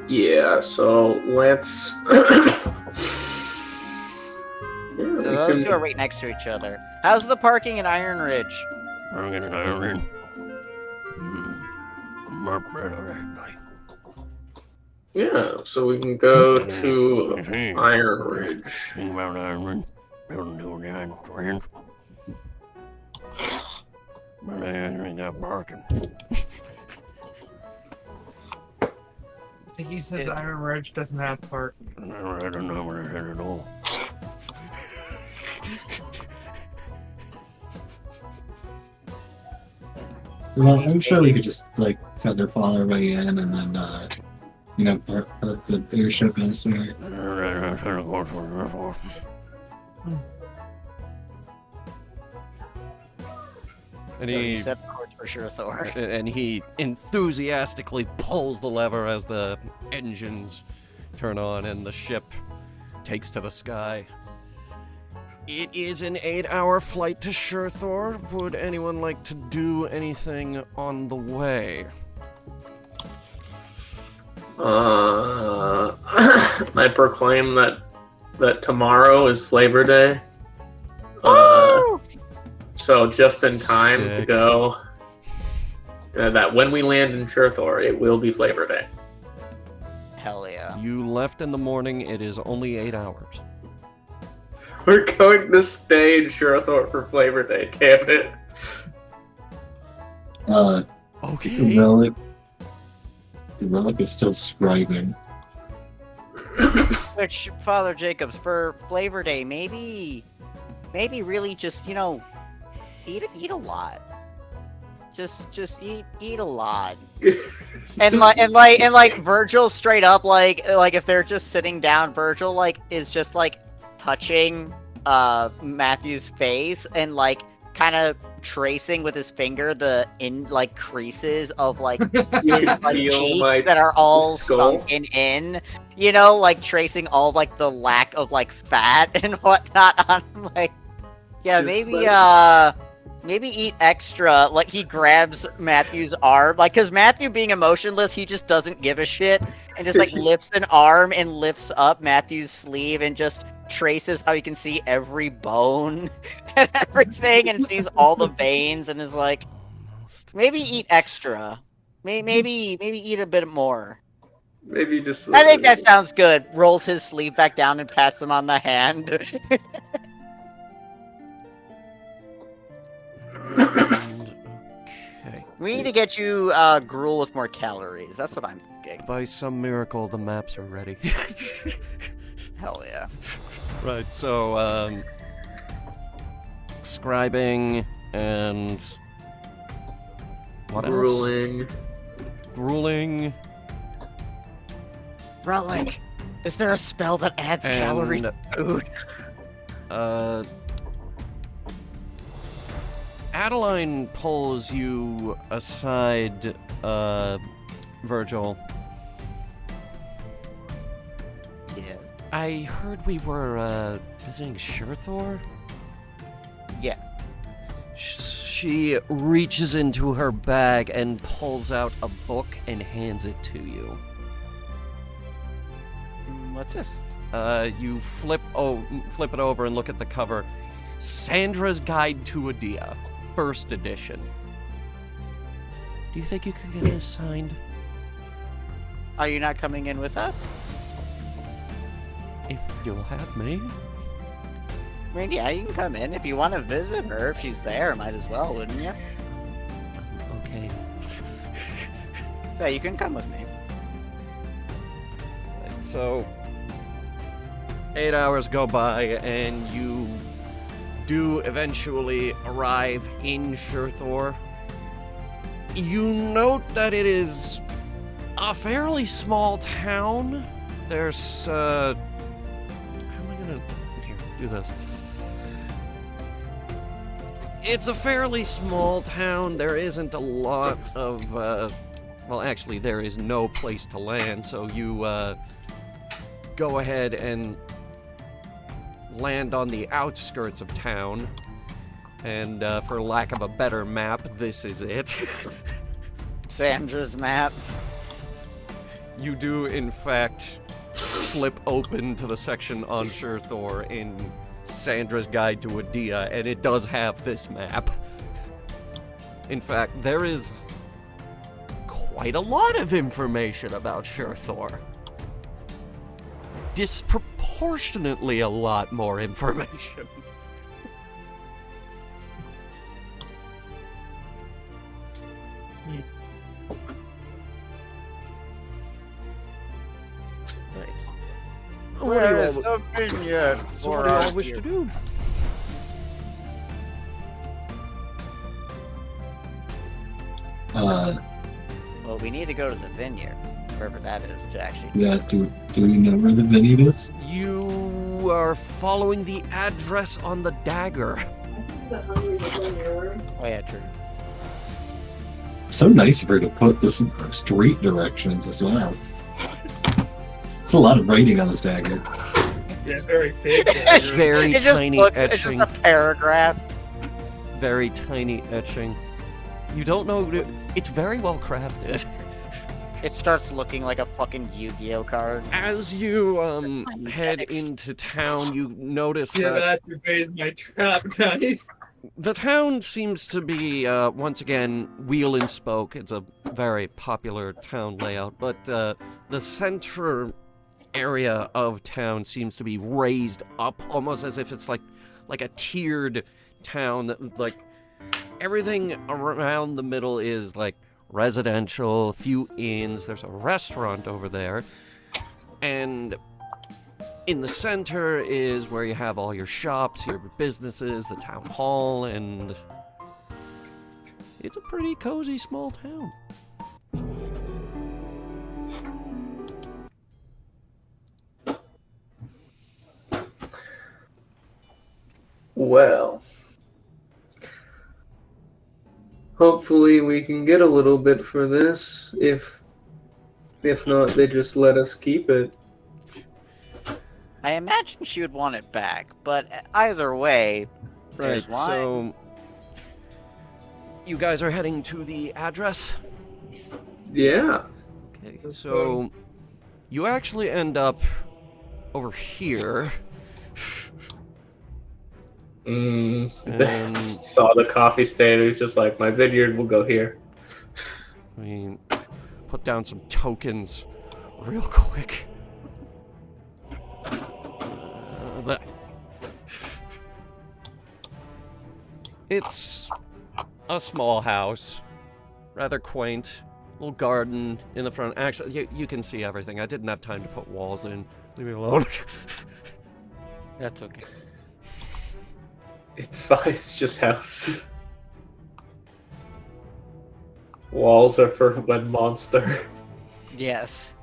[SPEAKER 2] yeah. So let's.
[SPEAKER 4] So those two are right next to each other. How's the parking in Iron Ridge?
[SPEAKER 1] I'm going to Iron.
[SPEAKER 2] Yeah, so we can go to Iron Ridge.
[SPEAKER 1] Think about Iron. Building to a giant friend. Man, ain't barking.
[SPEAKER 3] I think he says Iron Ridge doesn't have parking.
[SPEAKER 1] I don't know where it at all.
[SPEAKER 6] Well, I'm sure we could just like feather fall our way in and then park the airship elsewhere.
[SPEAKER 1] And
[SPEAKER 4] So
[SPEAKER 1] he
[SPEAKER 4] you set the course for sure, Thor.
[SPEAKER 1] and he enthusiastically pulls the lever as the engines turn on and the ship takes to the sky. It is an 8-hour flight to Shurthor. Would anyone like to do anything on the way?
[SPEAKER 2] I proclaim that tomorrow is Flavor Day. So just in time to
[SPEAKER 1] Sick.
[SPEAKER 2] go. That when we land in Shurthor, it will be Flavor Day.
[SPEAKER 4] Hell yeah.
[SPEAKER 1] You left in the morning. It is only 8 hours.
[SPEAKER 2] We're going to stay in Shurthor for Flavor Day, damn it.
[SPEAKER 1] Okay.
[SPEAKER 6] Relic is still scribing.
[SPEAKER 4] Which, Father Jacobs, for Flavor Day, maybe really just, eat a lot. Just eat a lot. And like Virgil straight up like if they're just sitting down, Virgil is just touching Matthew's face and kind of tracing with his finger the creases of his
[SPEAKER 2] Feel my
[SPEAKER 4] cheeks that are all
[SPEAKER 2] skull.
[SPEAKER 4] sunken in, tracing all the lack of fat and whatnot on
[SPEAKER 2] Just
[SPEAKER 4] maybe eat extra. He grabs Matthew's arm, because Matthew being emotionless, he just doesn't give a shit, and just lifts an arm and lifts up Matthew's sleeve and just traces how he can see every bone and everything, and sees all the veins, and is maybe eat extra. Maybe eat a bit more.
[SPEAKER 2] Maybe just.
[SPEAKER 4] I think that sounds good. Rolls his sleeve back down and pats him on the hand.
[SPEAKER 1] Okay.
[SPEAKER 4] We need to get you gruel with more calories. That's what I'm thinking.
[SPEAKER 1] By some miracle, the maps are ready.
[SPEAKER 4] Hell yeah.
[SPEAKER 1] Right, so, scribing and... what else?
[SPEAKER 2] Grueling.
[SPEAKER 1] Grueling.
[SPEAKER 4] Relic, is there a spell that adds calories to food?
[SPEAKER 1] Adeline pulls you aside, Virgil.
[SPEAKER 4] Yeah.
[SPEAKER 1] I heard we were, visiting Shurthor?
[SPEAKER 4] Yeah.
[SPEAKER 1] She reaches into her bag and pulls out a book and hands it to you.
[SPEAKER 4] What's this?
[SPEAKER 1] You flip it over and look at the cover. Sandra's Guide to Adia, first edition. Do you think you could get this signed?
[SPEAKER 4] Are you not coming in with us?
[SPEAKER 1] If you'll have me.
[SPEAKER 4] I mean, yeah, you can come in. If you want to visit her, if she's there, might as well, wouldn't you?
[SPEAKER 1] Okay.
[SPEAKER 4] Yeah, you can come with me.
[SPEAKER 1] So, 8 hours go by, and you do eventually arrive in Shurthor. You note that it is a fairly small town. There's, how am I gonna... Here, do this. It's a fairly small town. There isn't a lot of, well, actually, there is no place to land, so you, go ahead and land on the outskirts of town. And, for lack of a better map, this is it.
[SPEAKER 4] Sandra's map.
[SPEAKER 1] You do, in fact, flip open to the section on Shurthor in Sandra's Guide to Adia, and it does have this map. In fact, there is quite a lot of information about Shurthor. Disproportionately a lot more information. Right.
[SPEAKER 4] Where is the vineyard?
[SPEAKER 1] So what do you all wish to do?
[SPEAKER 4] Well, we need to go to the vineyard, wherever that is, to actually.
[SPEAKER 6] Yeah, do we know where the vineyard is?
[SPEAKER 1] You are following the address on the dagger.
[SPEAKER 4] Oh yeah, true.
[SPEAKER 6] So nice of her to put this street directions as well. It's a lot of writing on this dagger.
[SPEAKER 3] Yeah, very big.
[SPEAKER 1] It's very
[SPEAKER 4] It just
[SPEAKER 1] tiny
[SPEAKER 4] looks, it's just
[SPEAKER 1] etching.
[SPEAKER 4] a paragraph.
[SPEAKER 1] Very tiny etching. You don't know. It's very well crafted.
[SPEAKER 4] It starts looking like a fucking Yu-Gi-Oh card.
[SPEAKER 1] As you head into town, you notice
[SPEAKER 3] Yeah,
[SPEAKER 1] that
[SPEAKER 3] that activated my trap knife.
[SPEAKER 1] the town seems to be once again wheel and spoke. It's a very popular town layout, but the center area of town seems to be raised up, almost as if it's like a tiered town. That, like everything around the middle is like residential, a few inns. There's a restaurant over there, and in the center is where you have all your shops, your businesses, the town hall, and it's a pretty cozy small town.
[SPEAKER 2] Well, hopefully we can get a little bit for this. If not, they just let us keep it.
[SPEAKER 4] I imagine she would want it back, but either way, there's
[SPEAKER 1] Right,
[SPEAKER 4] wine.
[SPEAKER 1] so you guys are heading to the address?
[SPEAKER 2] Yeah.
[SPEAKER 1] Okay, so you actually end up over here. And
[SPEAKER 2] Saw the coffee stand. It was just like, my vineyard will go here.
[SPEAKER 1] I mean, put down some tokens real quick. But it's a small house, rather quaint, little garden in the front. Actually, you can see everything. I didn't have time to put walls in. Leave me alone.
[SPEAKER 4] That's okay.
[SPEAKER 2] It's fine. It's just house. Walls are for when monster.
[SPEAKER 4] Yes.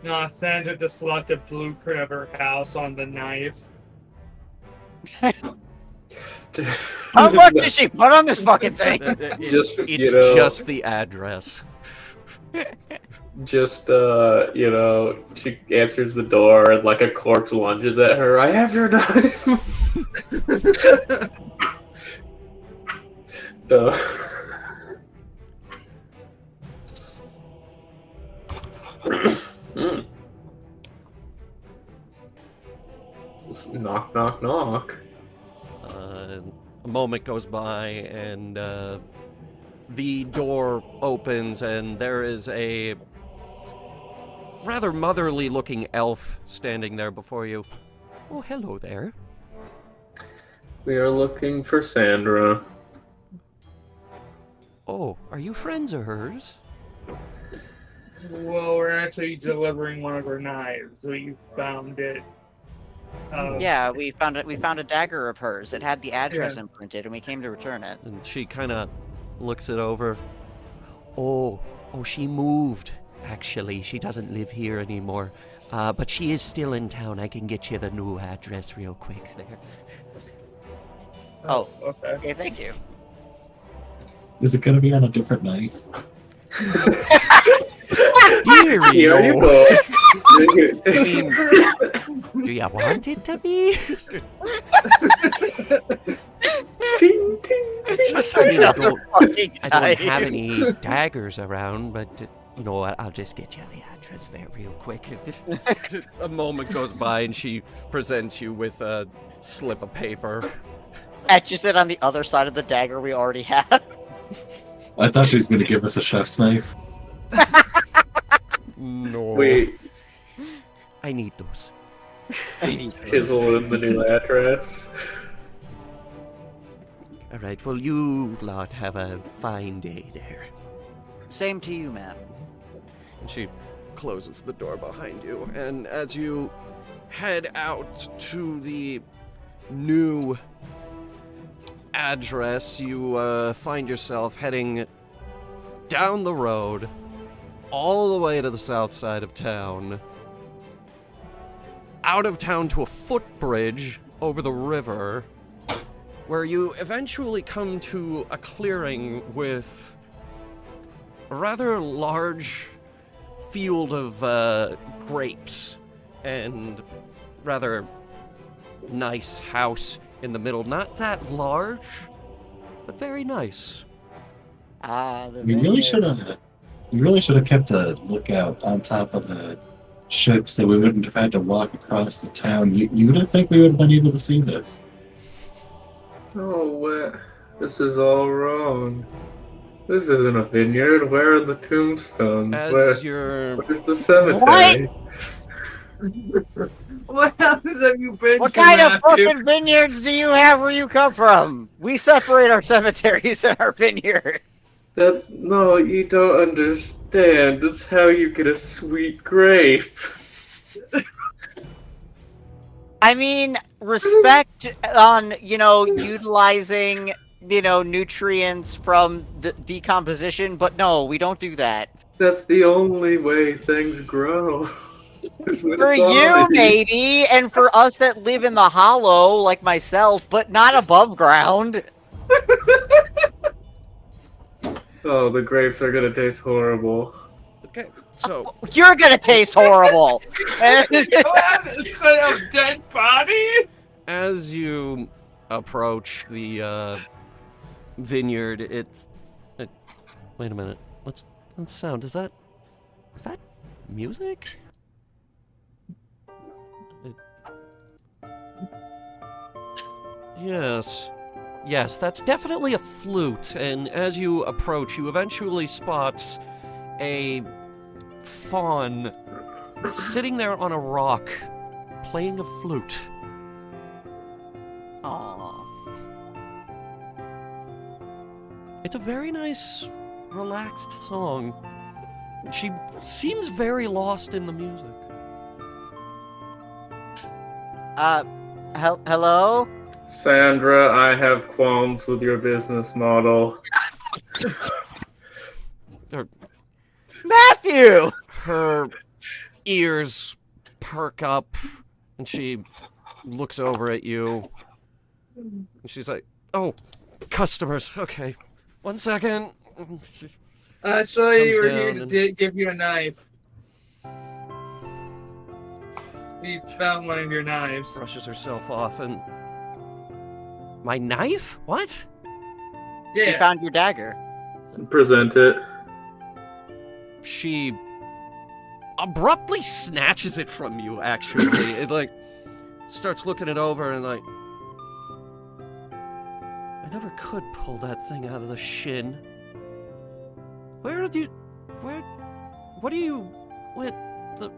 [SPEAKER 3] No, Sandra just left a blueprint of her house on the knife.
[SPEAKER 4] How much did she put on this fucking thing?
[SPEAKER 2] Just,
[SPEAKER 1] it's
[SPEAKER 2] you know,
[SPEAKER 1] just the address.
[SPEAKER 2] Just, she answers the door and like a corpse lunges at her. I have your knife. Knock, knock, knock.
[SPEAKER 1] A moment goes by, and the door opens, and there is a rather motherly-looking elf standing there before you. Oh, hello there.
[SPEAKER 2] We are looking for Sandra.
[SPEAKER 1] Oh, are you friends of hers?
[SPEAKER 3] Well, we're actually delivering one of her knives. We found it.
[SPEAKER 4] Yeah, we found it. We found a dagger of hers. It had the address
[SPEAKER 3] Yeah.
[SPEAKER 4] imprinted, and we came to return it.
[SPEAKER 1] And she kind of looks it over. Oh, she moved. Actually, she doesn't live here anymore. But she is still in town. I can get you the new address real quick there.
[SPEAKER 4] Oh,
[SPEAKER 3] okay.
[SPEAKER 4] okay, thank you.
[SPEAKER 6] Is it gonna be on a different knife?
[SPEAKER 1] Dear
[SPEAKER 2] Here you
[SPEAKER 1] Lord.
[SPEAKER 2] go.
[SPEAKER 1] I mean, do you want it to be?
[SPEAKER 2] Ting, ting,
[SPEAKER 4] It's
[SPEAKER 2] ting.
[SPEAKER 4] just
[SPEAKER 1] I mean,
[SPEAKER 4] another fucking
[SPEAKER 1] I don't
[SPEAKER 4] knife.
[SPEAKER 1] have any daggers around, but you know what? I'll just get you the address there real quick. A moment goes by, and she presents you with a slip of paper.
[SPEAKER 4] Etches it on the other side of the dagger we already have.
[SPEAKER 6] I thought she was gonna give us a chef's knife.
[SPEAKER 1] No.
[SPEAKER 2] Wait,
[SPEAKER 1] I need those.
[SPEAKER 2] chisel in the new address.
[SPEAKER 1] All right, well, you lot have a fine day there.
[SPEAKER 4] Same to you, ma'am.
[SPEAKER 1] And she closes the door behind you, and as you head out to the new address, you find yourself heading down the road all the way to the south side of town, out of town to a footbridge over the river, where you eventually come to a clearing with a rather large field of grapes and rather nice house in the middle. Not that large, but very nice.
[SPEAKER 6] We really should have kept a lookout on top of the ships that we wouldn't have had to walk across the town. You would have think we would have been able to see this.
[SPEAKER 2] Oh, what? This is all wrong. This isn't a vineyard. Where are the tombstones?
[SPEAKER 1] As you're...
[SPEAKER 2] Where's the cemetery?
[SPEAKER 3] What houses have you been
[SPEAKER 4] What
[SPEAKER 3] to,
[SPEAKER 4] kind of
[SPEAKER 3] Matthew?
[SPEAKER 4] fucking vineyards do you have where you come from? We separate our cemeteries and our vineyard.
[SPEAKER 2] No, you don't understand. This is how you get a sweet grape.
[SPEAKER 4] I mean, respect on, utilizing, nutrients from the decomposition, but no, we don't do that.
[SPEAKER 2] That's the only way things grow. Is with
[SPEAKER 4] For you,
[SPEAKER 2] bodies.
[SPEAKER 4] maybe, and for us that live in the hollow, like myself, but not above ground.
[SPEAKER 2] Oh, the grapes are gonna taste horrible.
[SPEAKER 1] Okay, so...
[SPEAKER 4] You're gonna taste horrible.
[SPEAKER 3] Instead of dead bodies?
[SPEAKER 1] As you approach the vineyard, wait a minute. What's that sound? Is that music? Yes, that's definitely a flute. And as you approach, you eventually spot a fawn sitting there on a rock, playing a flute.
[SPEAKER 4] Aww.
[SPEAKER 1] It's a very nice, relaxed song. She seems very lost in the music.
[SPEAKER 4] Hello?
[SPEAKER 2] Sandra, I have qualms with your business model.
[SPEAKER 4] Matthew!
[SPEAKER 1] Her ears perk up, and she looks over at you. And she's like, "Oh, customers. Okay, 1 second."
[SPEAKER 3] I saw you were
[SPEAKER 1] Comes
[SPEAKER 3] here
[SPEAKER 1] down
[SPEAKER 3] to give you a knife. You found one of your knives.
[SPEAKER 1] Brushes herself off and... My knife? What?
[SPEAKER 4] You
[SPEAKER 3] Yeah.
[SPEAKER 4] found your dagger.
[SPEAKER 2] Present it.
[SPEAKER 1] She abruptly snatches it from you, actually. It, starts looking it over and, I never could pull that thing out of the shin. What are you, with the...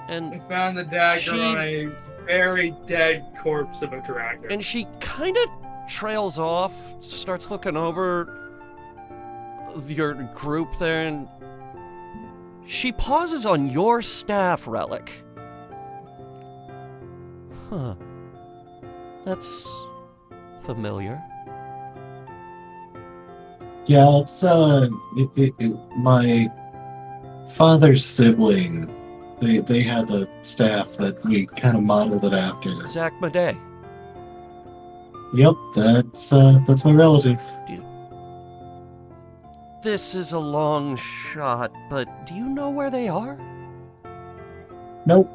[SPEAKER 1] And
[SPEAKER 3] We found the dagger
[SPEAKER 1] She-
[SPEAKER 3] on a very dead corpse of a dragon.
[SPEAKER 1] And she kind of trails off, starts looking over your group there, and she pauses on your staff relic. Huh. That's familiar.
[SPEAKER 6] Yeah, it's my father's sibling. They had a staff that we kind of modeled it after.
[SPEAKER 1] Zach Madej.
[SPEAKER 6] Yep, that's my relative.
[SPEAKER 1] This is a long shot, but do you know where they are?
[SPEAKER 6] Nope.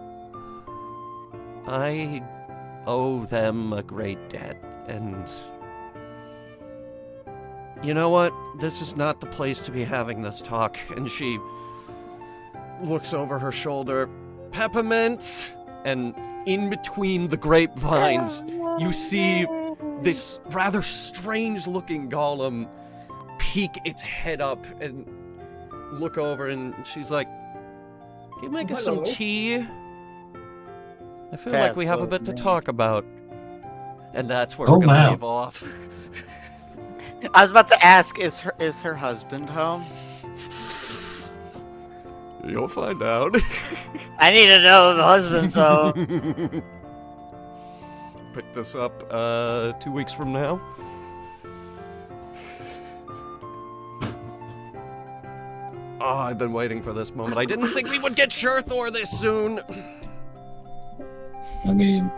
[SPEAKER 1] I owe them a great debt, and... You know what? This is not the place to be having this talk. And she looks over her shoulder. Peppermint! And in between the grapevines, you see this rather strange-looking golem peek its head up and look over, and she's like, "Can you make us some
[SPEAKER 3] Hello.
[SPEAKER 1] tea? I feel like we have a bit to talk about." And that's where
[SPEAKER 6] Oh,
[SPEAKER 1] we're gonna
[SPEAKER 6] wow.
[SPEAKER 1] leave off.
[SPEAKER 4] I was about to ask, is her husband home?
[SPEAKER 1] You'll find out.
[SPEAKER 4] I need to know if the husband's home.
[SPEAKER 1] Pick this up 2 weeks from now. Oh, I've been waiting for this moment. I didn't think we would get Shurthor this soon.
[SPEAKER 6] I mean,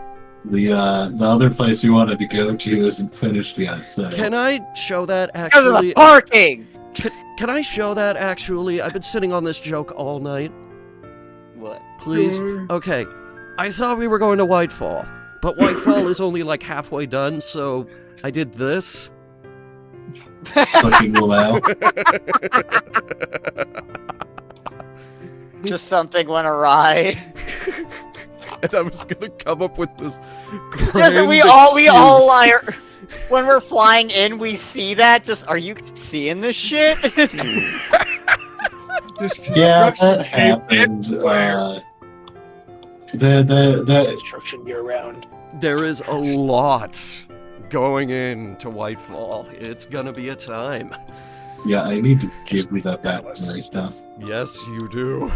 [SPEAKER 6] the other place we wanted to go to isn't finished yet, so...
[SPEAKER 1] Can I show that
[SPEAKER 4] Because of the
[SPEAKER 1] actually?
[SPEAKER 4] parking!
[SPEAKER 1] Can I show that actually? I've been sitting on this joke all night.
[SPEAKER 4] What?
[SPEAKER 1] Please? Okay. I thought we were going to Whitefall, but Whitefall is only like halfway done, so I did this.
[SPEAKER 6] Fucking allow.
[SPEAKER 4] Just something went awry.
[SPEAKER 1] And I was gonna come up with this.
[SPEAKER 4] Just we all like, when we're flying in, we see that. Just, are you seeing this shit?
[SPEAKER 6] Yeah, that happened. The
[SPEAKER 5] Construction year round.
[SPEAKER 1] There is a lot going into Whitefall. It's gonna be a time.
[SPEAKER 6] yeah, I need to give you that backstory stuff.
[SPEAKER 1] Yes, you do.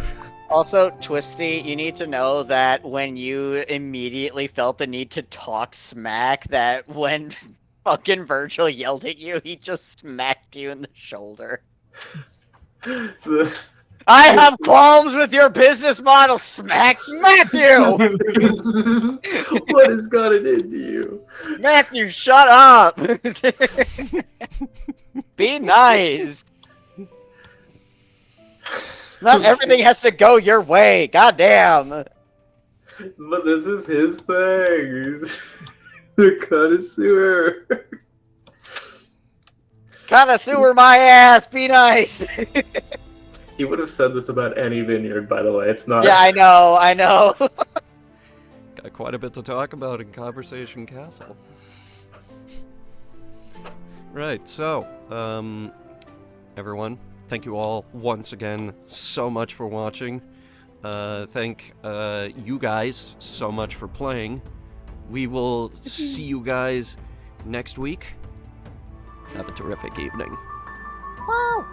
[SPEAKER 4] Also, Twisty, you need to know that when you immediately felt the need to talk smack, that when fucking Virgil yelled at you, he just smacked you in the shoulder. I have qualms with your business model, smack Matthew!
[SPEAKER 2] What has gotten into you?
[SPEAKER 4] Matthew, shut up! Be nice! Not everything has to go your way, goddamn!
[SPEAKER 2] But this is his thing. He's the connoisseur.
[SPEAKER 4] Connoisseur my ass, be nice!
[SPEAKER 2] He would have said this about any vineyard, by the way. It's not.
[SPEAKER 4] Yeah, I know.
[SPEAKER 1] Got quite a bit to talk about in Conversation Castle. Right, so, everyone, thank you all once again so much for watching. Thank you guys so much for playing. We will see you guys next week. Have a terrific evening.
[SPEAKER 4] Woo!